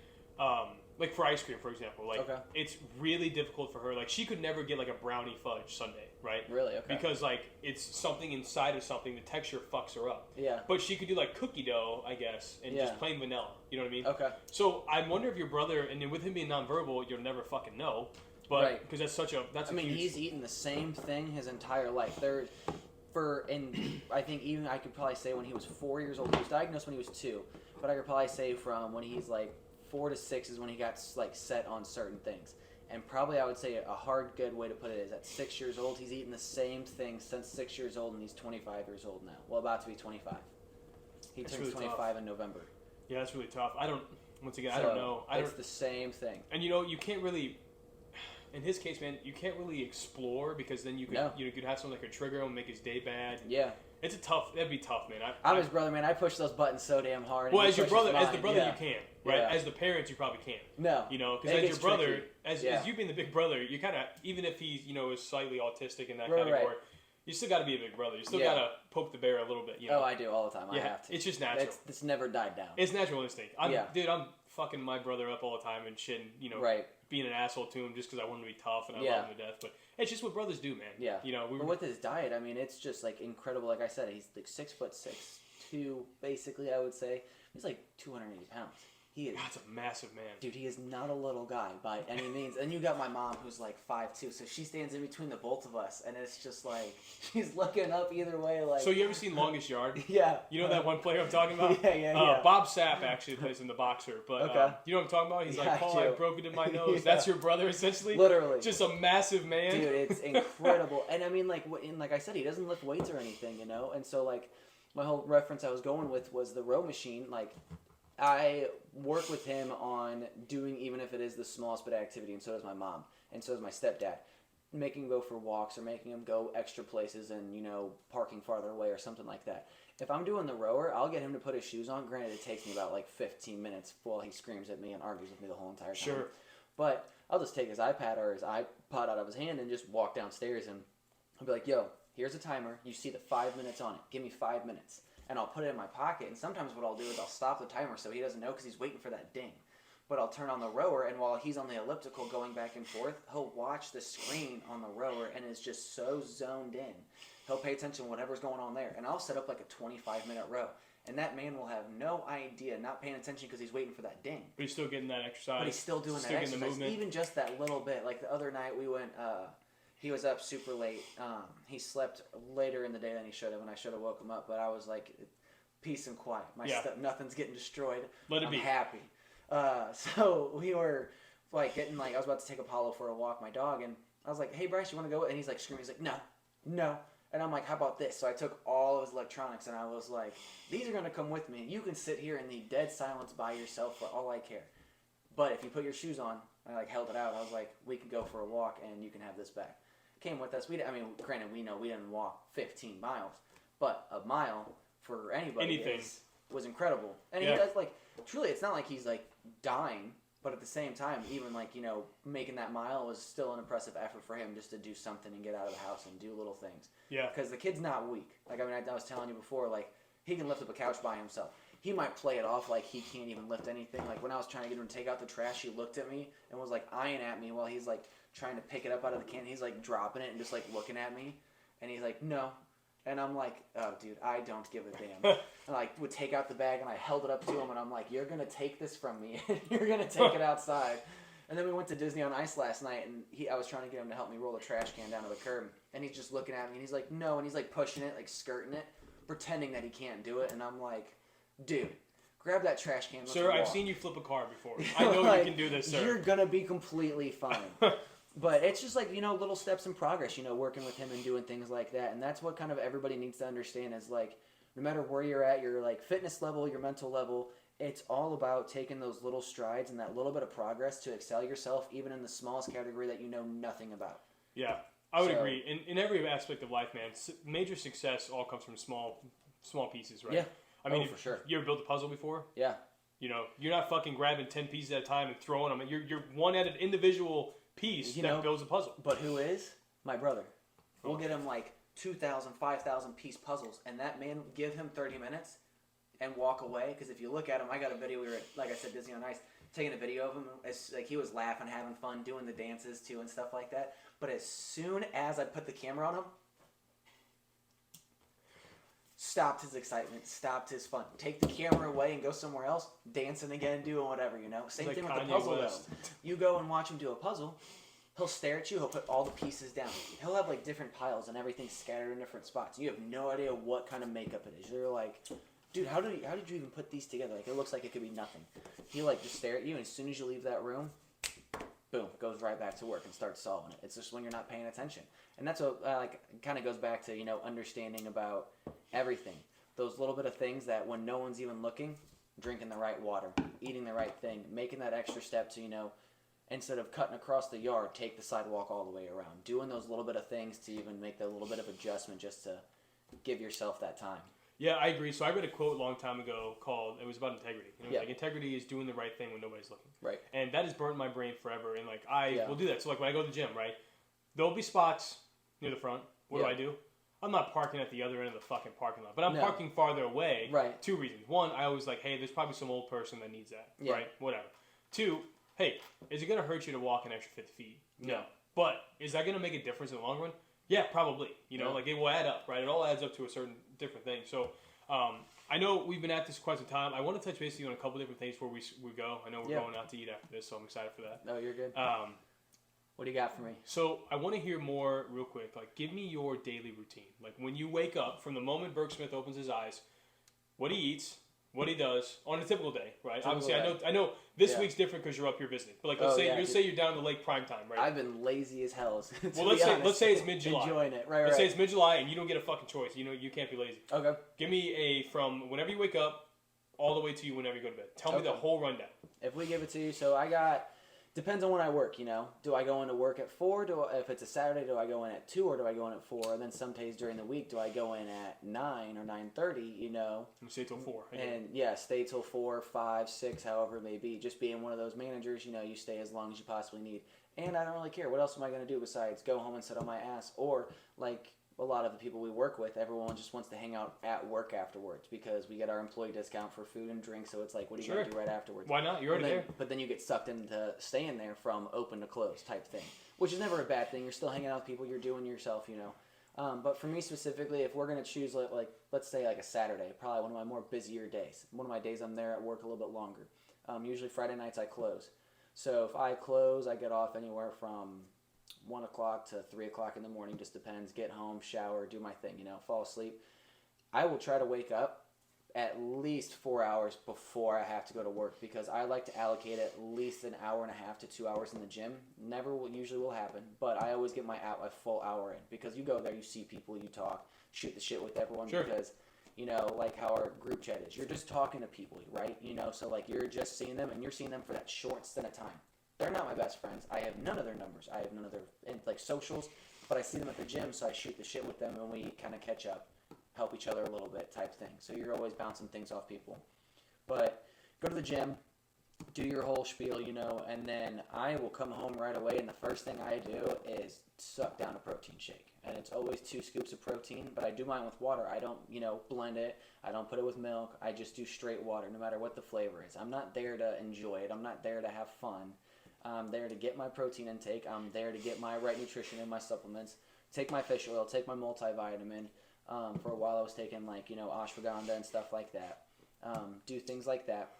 like for ice cream, for example, like it's really difficult for her. Like she could never get like a brownie fudge sundae, right? Really? Okay. Because like it's something inside of something. The texture fucks her up. Yeah. But she could do like cookie dough, I guess, and just plain vanilla. You know what I mean? Okay. So I wonder if your brother, and then with him being nonverbal, you'll never fucking know. But because that's such a I mean, he's eaten the same thing his entire life. I think even I could probably say when he was 4 years old. He was diagnosed when he was 2, but I could probably say from when he's like 4 to 6 is when he got like set on certain things. And probably I would say a hard, good way to put it is at 6 years old, he's eaten the same thing since 6 years old, and he's 25 years old now. Well, about to be 25. He turns really 25 tough. In November. Yeah, that's really tough. I don't know. It's the same thing. And you can't really, in his case, man, you can't really explore because then you could have something that could trigger him and make his day bad. Yeah. That'd be tough, man. I'm his brother, man. I push those buttons so damn hard. Well, as the brother, you can't, right? Yeah. As the parents, you probably can't. No. Because as your brother, as you being the big brother, you kind of, even if he's, is slightly autistic in that category, you still got to be a big brother. You still got to poke the bear a little bit, Oh, I do all the time. I have to. It's just natural. It's never died down. It's natural instinct. Dude, I'm fucking my brother up all the time and shit, and, being an asshole to him just because I want him to be tough and I love him to death. But it's just what brothers do, man. Yeah. But with his diet, I mean, it's just like incredible. Like I said, he's like 6'6", basically. I would say he's like 280 pounds. He is. That's a massive man. Dude, he is not a little guy by any means. And you got my mom who's like 5'2", so she stands in between the both of us, and it's just like she's looking up either way. Like. So you ever seen Longest Yard? Yeah. You know that one player I'm talking about? Yeah. Bob Sapp actually plays in The Boxer, but you know what I'm talking about? He's like, Paul, I broke it in my nose. That's your brother, essentially. Literally. Just a massive man. Dude, it's incredible. And I mean, like I said, he doesn't lift weights or anything, And so like my whole reference I was going with was the row machine, like. I work with him on doing, even if it is the smallest bit of activity, and so does my mom, and so does my stepdad. Making him go for walks or making him go extra places and, parking farther away or something like that. If I'm doing the rower, I'll get him to put his shoes on. Granted, it takes me about like 15 minutes while he screams at me and argues with me the whole entire time. Sure. But I'll just take his iPad or his iPod out of his hand and just walk downstairs and I'll be like, yo, here's a timer. You see the 5 minutes on it. Give me 5 minutes. And I'll put it in my pocket. And sometimes what I'll do is I'll stop the timer so he doesn't know because he's waiting for that ding. But I'll turn on the rower, and while he's on the elliptical going back and forth, he'll watch the screen on the rower and is just so zoned in. He'll pay attention to whatever's going on there. And I'll set up like a 25-minute row. And that man will have no idea, not paying attention because he's waiting for that ding. But he's still getting that exercise. But he's still doing that exercise. Even just that little bit. Like the other night we went, he was up super late. He slept later in the day than he should have, and I should have woke him up. But I was like, peace and quiet. My stuff, nothing's getting destroyed. Let it be. I'm happy. So we were like getting I was about to take Apollo for a walk, my dog, and I was like, hey Bryce, you want to go? And he's like screaming. He's like, no. And I'm like, how about this? So I took all of his electronics and I was like, these are going to come with me. You can sit here in the dead silence by yourself for all I care. But if you put your shoes on, I held it out. I was like, we can go for a walk and you can have this back. Came with us. Granted, we know we didn't walk 15 miles, but a mile for anybody was incredible. And he does truly, it's not like he's dying. But at the same time, even making that mile was still an impressive effort for him just to do something and get out of the house and do little things. Yeah. Because the kid's not weak. I was telling you before, he can lift up a couch by himself. He might play it off like he can't even lift anything. When I was trying to get him to take out the trash, he looked at me and was eyeing at me while he's trying to pick it up out of the can. He's dropping it and just looking at me. And he's like, no. And I'm like, oh, dude, I don't give a damn. And I would take out the bag, and I held it up to him, and I'm like, you're going to take this from me, and you're going to take it outside. And then we went to Disney on Ice last night, and I was trying to get him to help me roll the trash can down to the curb. And he's just looking at me, and he's like, no. And he's pushing it, skirting it, pretending that he can't do it. And I'm like, dude, grab that trash can. Sir, I've seen you flip a car before. I know you can do this, sir. You're going to be completely fine. But it's just little steps in progress, working with him and doing things like that. And that's what kind of everybody needs to understand is no matter where you're at, your fitness level, your mental level, it's all about taking those little strides and that little bit of progress to excel yourself, even in the smallest category that you know nothing about. Yeah, I would agree. In every aspect of life, man, major success all comes from small pieces, right? Yeah. For sure. You ever built a puzzle before? Yeah. You're not fucking grabbing 10 pieces at a time and throwing them. You're one at an individual piece that builds a puzzle. But who is? My brother. We'll get him 2,000, 5,000 piece puzzles, and that man, give him 30 minutes and walk away. Because if you look at him, I got a video. We were at, like I said, Disney on Ice, taking a video of him. It's he was laughing, having fun, doing the dances too and stuff like that. But as soon as I put the camera on him, stopped his excitement, stopped his fun. Take the camera away and go somewhere else, dancing again, doing whatever, Same thing with the puzzle, though. You go and watch him do a puzzle, he'll stare at you, he'll put all the pieces down. He'll have, different piles and everything scattered in different spots. You have no idea what kind of makeup it is. You're like, dude, how did you even put these together? It looks like it could be nothing. He, just stare at you, and as soon as you leave that room, boom, goes right back to work and starts solving it. It's just when you're not paying attention. And that's what, kind of goes back to, understanding about everything. Those little bit of things that when no one's even looking, drinking the right water, eating the right thing, making that extra step to, instead of cutting across the yard, take the sidewalk all the way around. Doing those little bit of things to even make that little bit of adjustment just to give yourself that time. Yeah, I agree. So I read a quote a long time ago it was about integrity. Integrity is doing the right thing when nobody's looking. Right. And that has burnt my brain forever. And I will do that. So when I go to the gym, right, there'll be spots near the front. What do? I'm not parking at the other end of the fucking parking lot, but I'm parking farther away. Right. 2 reasons. One, I always hey, there's probably some old person that needs that. Yeah. Right. Whatever. 2, hey, is it going to hurt you to walk an extra 50 feet? No. But is that going to make a difference in the long run? Yeah, probably. It will add up, right? It all adds up to a certain different thing. So, I know we've been at this quite some time. I want to touch base with you on a couple different things before we go. I know we're going out to eat after this, so I'm excited for that. No, you're good. What do you got for me? So I want to hear more real quick. Give me your daily routine. When you wake up, from the moment Burke Smith opens his eyes, what he eats, what he does on a typical day, right? Obviously, I know this week's different because you're up here visiting. But let's say you're down to Lake Prime Time, right? I've been lazy as hell. Well, let's say it's mid-July. Enjoying it, right? Let's say it's mid-July and you don't get a fucking choice. You can't be lazy. Okay. Give me from whenever you wake up all the way to whenever you go to bed. Tell me the whole rundown. If we give it to you, so I got. Depends on when I work, Do I go into work at 4? If it's a Saturday, do I go in at 2 or do I go in at 4? And then some days during the week, do I go in at 9 or 9:30, You stay till 4. And stay till 4, 5, 6, however it may be. Just being one of those managers, you stay as long as you possibly need. And I don't really care. What else am I going to do besides go home and sit on my ass? Or, like a lot of the people we work with, everyone just wants to hang out at work afterwards because we get our employee discount for food and drink. So it's like, what are you going to do right afterwards? Why not? You're already there. But then you get sucked into staying there from open to close type thing, which is never a bad thing. You're still hanging out with people. You're doing yourself, But for me specifically, if we're going to choose, like let's say like a Saturday, probably one of my more busier days. One of my days I'm there at work a little bit longer. Usually Friday nights I close. So if I close, I get off anywhere from 1 o'clock to 3 o'clock in the morning, just depends. Get home, shower, do my thing, fall asleep. I will try to wake up at least 4 hours before I have to go to work because I like to allocate at least an hour and a half to 2 hours in the gym. Usually will happen, but I always get my full hour in because you go there, you see people, you talk, shoot the shit with everyone because like how our group chat is. You're just talking to people, right? So like you're just seeing them and you're seeing them for that short stint of time. They're not my best friends. I have none of their numbers. I have none of their socials, but I see them at the gym, so I shoot the shit with them and we kind of catch up, help each other a little bit type thing. So you're always bouncing things off people. But go to the gym, do your whole spiel, and then I will come home right away and the first thing I do is suck down a protein shake. And it's always 2 scoops of protein, but I do mine with water. I don't, blend it. I don't put it with milk. I just do straight water, no matter what the flavor is. I'm not there to enjoy it. I'm not there to have fun. I'm there to get my protein intake. I'm there to get my right nutrition in my supplements. Take my fish oil. Take my multivitamin. For a while I was taking ashwagandha and stuff like that. Do things like that.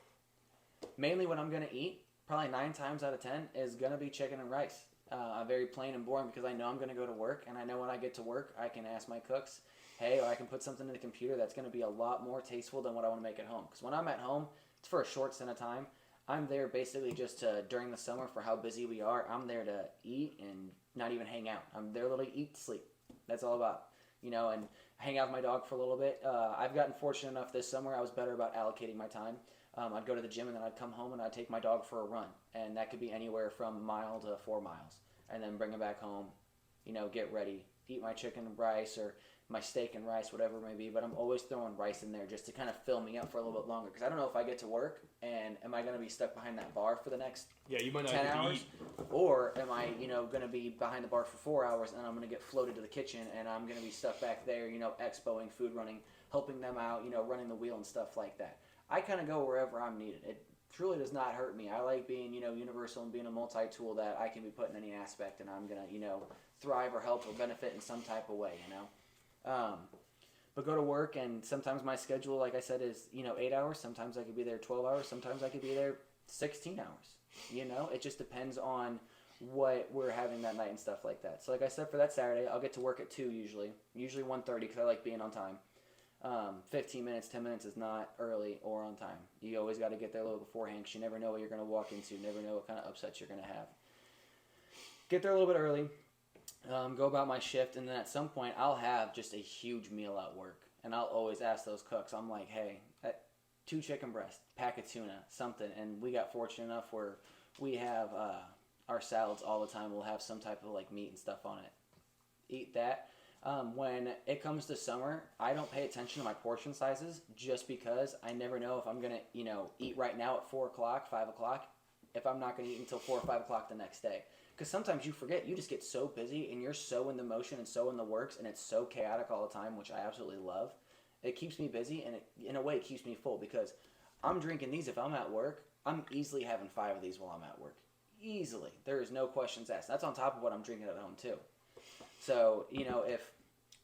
Mainly what I'm going to eat, probably 9 times out of 10, is going to be chicken and rice. Very plain and boring because I know I'm going to go to work, and I know when I get to work, I can ask my cooks, hey, or I can put something in the computer that's going to be a lot more tasteful than what I want to make at home. Because when I'm at home, it's for a short stint of time. I'm there basically just to, during the summer, for how busy we are, I'm there to eat and not even hang out. I'm there literally eat, sleep. That's all about, and hang out with my dog for a little bit. I've gotten fortunate enough this summer, I was better about allocating my time. I'd go to the gym and then I'd come home and I'd take my dog for a run. And that could be anywhere from a mile to 4 miles. And then bring him back home, get ready, eat my chicken and rice or my steak and rice, whatever it may be. But I'm always throwing rice in there just to kind of fill me up for a little bit longer. Because I don't know if I get to work and am I going to be stuck behind that bar for the next you might not 10 get hours? To eat. Or am I, going to be behind the bar for 4 hours and I'm going to get floated to the kitchen and I'm going to be stuck back there, expoing, food running, helping them out, running the wheel and stuff like that. I kind of go wherever I'm needed. It truly does not hurt me. I like being, universal and being a multi-tool that I can be put in any aspect and I'm going to, thrive or help or benefit in some type of way, But go to work and sometimes my schedule, like I said, is, 8 hours. Sometimes I could be there 12 hours. Sometimes I could be there 16 hours. It just depends on what we're having that night and stuff like that. So like I said, for that Saturday, I'll get to work at 2 usually 1:30 because I like being on time. 15 minutes, 10 minutes is not early or on time. You always got to get there a little beforehand because you never know what you're going to walk into. You never know what kind of upsets you're going to have. Get there a little bit early. Go about my shift, and then at some point, I'll have just a huge meal at work. And I'll always ask those cooks, I'm like, hey, 2 chicken breasts, pack of tuna, something. And we got fortunate enough where we have our salads all the time. We'll have some type of meat and stuff on it. Eat that. When it comes to summer, I don't pay attention to my portion sizes just because I never know if I'm going to, eat right now at 4 o'clock, 5 o'clock, if I'm not going to eat until 4 or 5 o'clock the next day. Because sometimes you forget, you just get so busy and you're so in the motion and so in the works and it's so chaotic all the time, which I absolutely love. It keeps me busy and in a way it keeps me full because I'm drinking these if I'm at work. I'm easily having 5 of these while I'm at work. Easily. There is no questions asked. That's on top of what I'm drinking at home too. So, if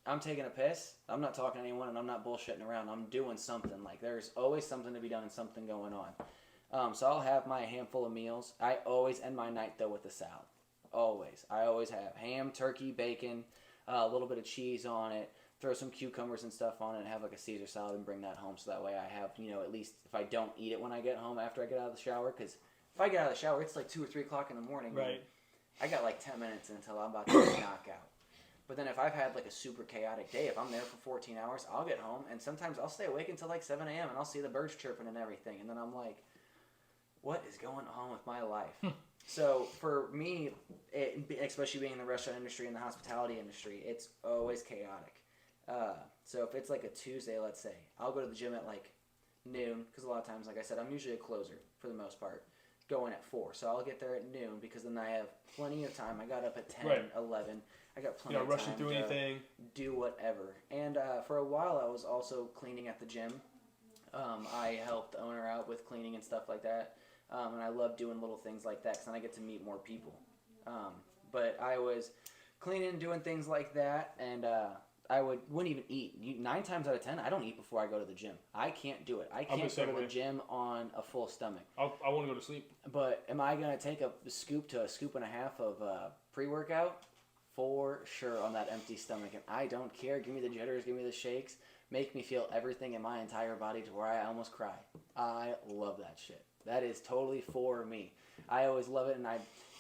I'm taking a piss, I'm not talking to anyone and I'm not bullshitting around. I'm doing something. There's always something to be done and something going on. So I'll have my handful of meals. I always end my night though with a salad. Always. I always have ham, turkey, bacon, a little bit of cheese on it, throw some cucumbers and stuff on it, and have a Caesar salad and bring that home. So that way I have, at least if I don't eat it when I get home after I get out of the shower, because if I get out of the shower, it's 2 or 3 o'clock in the morning. Right. I got 10 minutes until I'm about to knock out. But then if I've had a super chaotic day, if I'm there for 14 hours, I'll get home, and sometimes I'll stay awake until 7 a.m. and I'll see the birds chirping and everything. And then I'm like, what is going on with my life? So for me, especially being in the restaurant industry and the hospitality industry, it's always chaotic. So if it's a Tuesday, let's say, I'll go to the gym at noon, because a lot of times, like I said, I'm usually a closer for the most part. go in at 4. So I'll get there at noon because then I have plenty of time. I got up at 10, Right. 11. I got plenty You're of not rushing time through to anything. do whatever. And for a while, I was also cleaning at the gym. I helped the owner out with cleaning and stuff like that. And I love doing little things like that because then I get to meet more people. But I was cleaning and doing things like that, and I wouldn't even eat. 9 times out of 10, I don't eat before I go to the gym. I can't do it. I can't go to the gym on a full stomach. I want to go to sleep. But am I going to take a scoop to a scoop and a half of pre-workout? For sure on that empty stomach. And I don't care. Give me the jitters. Give me the shakes. Make me feel everything in my entire body to where I almost cry. I love that shit. That is totally for me. I always love it, and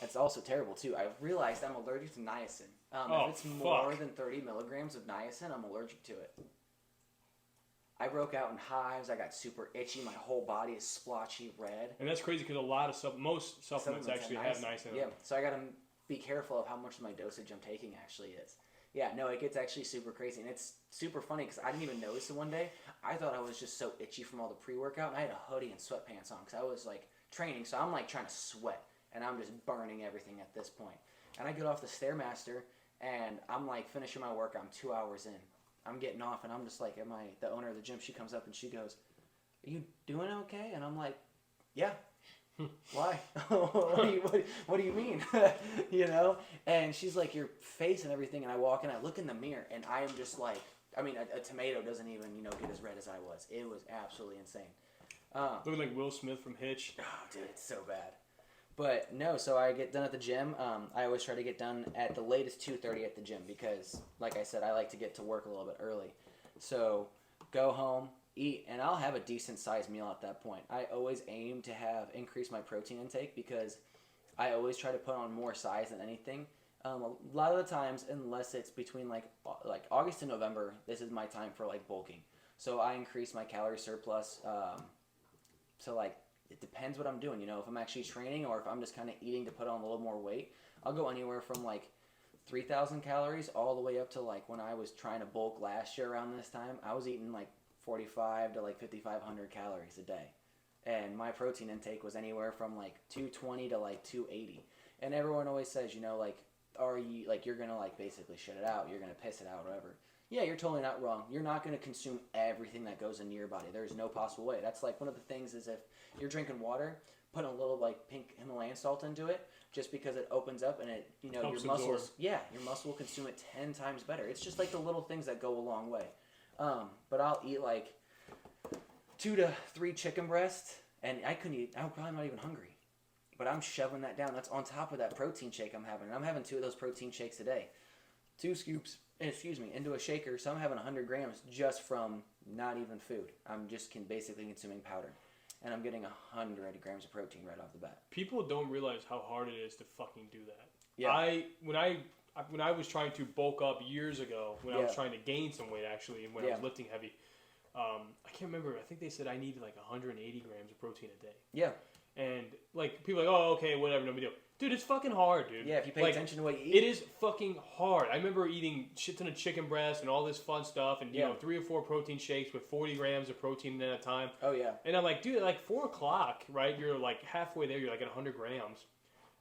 it's also terrible, too. I realized I'm allergic to niacin. If it's more than 30 milligrams of niacin, I'm allergic to it. I broke out in hives. I got super itchy. My whole body is splotchy red. And that's crazy because most supplements actually have niacin in them. Yeah, so I got to be careful of how much my dosage I'm taking actually is. Yeah, no, it gets actually super crazy. And it's super funny because I didn't even notice it one day. I thought I was just so itchy from all the pre-workout, and I had a hoodie and sweatpants on because I was, like, training. So I'm, like, trying to sweat, and I'm just burning everything at this point. And I get off the Stairmaster, and I'm, like, finishing my work. I'm 2 hours in. I'm getting off, and I'm just like, the owner of the gym, she comes up, and she goes, "Are you doing okay?" And I'm like, "Yeah." Why? what do you mean? You know? And she's like, "Your face and everything." And I walk and I look in the mirror and I am just like, I mean, a tomato doesn't even, get as red as I was. It was absolutely insane. Looking like Will Smith from Hitch. Oh, dude, it's so bad. But no, so I get done at the gym. I always try to get done at the latest 2:30 at the gym because, like I said, I like to get to work a little bit early. So go home, eat, and I'll have a decent sized meal at that point. I always aim to increase my protein intake because I always try to put on more size than anything. A lot of the times, unless it's between like August and November, this is my time for like bulking. So I increase my calorie surplus. So like it depends what I'm doing. If I'm actually training or if I'm just kind of eating to put on a little more weight, I'll go anywhere from like 3,000 calories all the way up to like when I was trying to bulk last year around this time, I was eating like 45 to like 5,500 calories a day. And my protein intake was anywhere from like 220 to like 280. And everyone always says, like, are you, like, you're going to like basically shit it out. You're going to piss it out, whatever. Yeah, you're totally not wrong. You're not going to consume everything that goes into your body. There's no possible way. That's like one of the things is if you're drinking water, put a little like pink Himalayan salt into it just because it opens up and it, your muscles, your muscle will consume it 10 times better. It's just like the little things that go a long way. But I'll eat like 2 to 3 chicken breasts, and I'm probably not even hungry. But I'm shoving that down. That's on top of that protein shake I'm having. And I'm having 2 of those protein shakes a day. 2 scoops, into a shaker. So I'm having 100 grams just from not even food. I'm just basically consuming powder. And I'm getting 100 grams of protein right off the bat. People don't realize how hard it is to fucking do that. Yeah. When I was trying to bulk up years ago, when I was trying to gain some weight actually, and when I was lifting heavy, I can't remember. I think they said I needed like 180 grams of protein a day. Yeah. And like people are like, oh, okay, whatever, no big deal. Dude, it's fucking hard, dude. Yeah, if you pay attention to what you eat. It is fucking hard. I remember eating shit ton of chicken breast and all this fun stuff, and 3 or 4 protein shakes with 40 grams of protein at a time. Oh yeah. And I'm like, dude, at like 4 o'clock, right? You're like halfway there. You're like at 100 grams.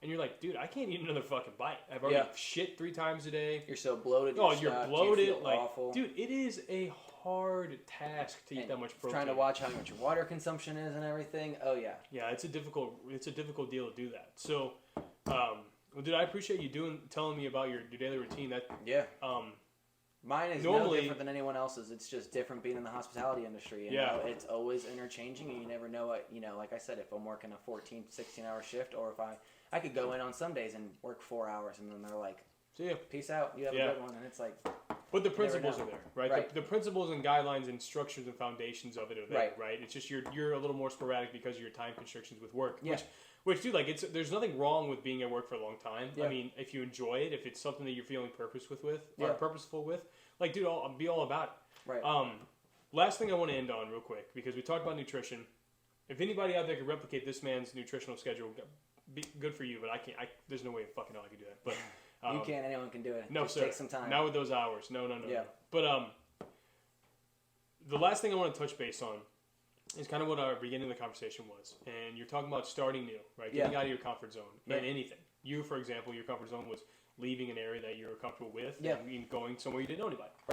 And you're like, dude, I can't eat another fucking bite. I've already shit 3 times a day. You're so bloated. You're bloated. You feel awful. Dude, it is a hard task to eat that much protein. Trying to watch how much your water consumption is and everything. Oh yeah. Yeah, it's a difficult deal to do that. So, dude, I appreciate you telling me about your daily routine. Mine is no different than anyone else's. It's just different being in the hospitality industry. You know? It's always interchanging, and you never know what, like I said, if I'm working a 14, 16-hour shift, or if I could go in on some days and work 4 hours, and then they're like, see ya. Peace out, you have a good one, and it's like... But the principles are there, right? The principles and guidelines and structures and foundations of it are there, right? It's just you're a little more sporadic because of your time constrictions with work, which dude, like there's nothing wrong with being at work for a long time. I mean, if you enjoy it, if it's something that you're feeling purposeful with, like, dude, I'll be all about it. Right. Last thing I want to end on real quick, because we talked about nutrition. If anybody out there could replicate this man's nutritional schedule, good for you, but I can't. There's no way fucking hell I could do that. But you can't. Anyone can do it. No, just sir. Take some time. Not with those hours. No. Yeah. But the last thing I want to touch base on is kind of what our beginning of the conversation was. And you're talking about starting new, right? Getting out of your comfort zone in anything. You, for example, your comfort zone was leaving an area that you were comfortable with and going somewhere you didn't know anybody. Right.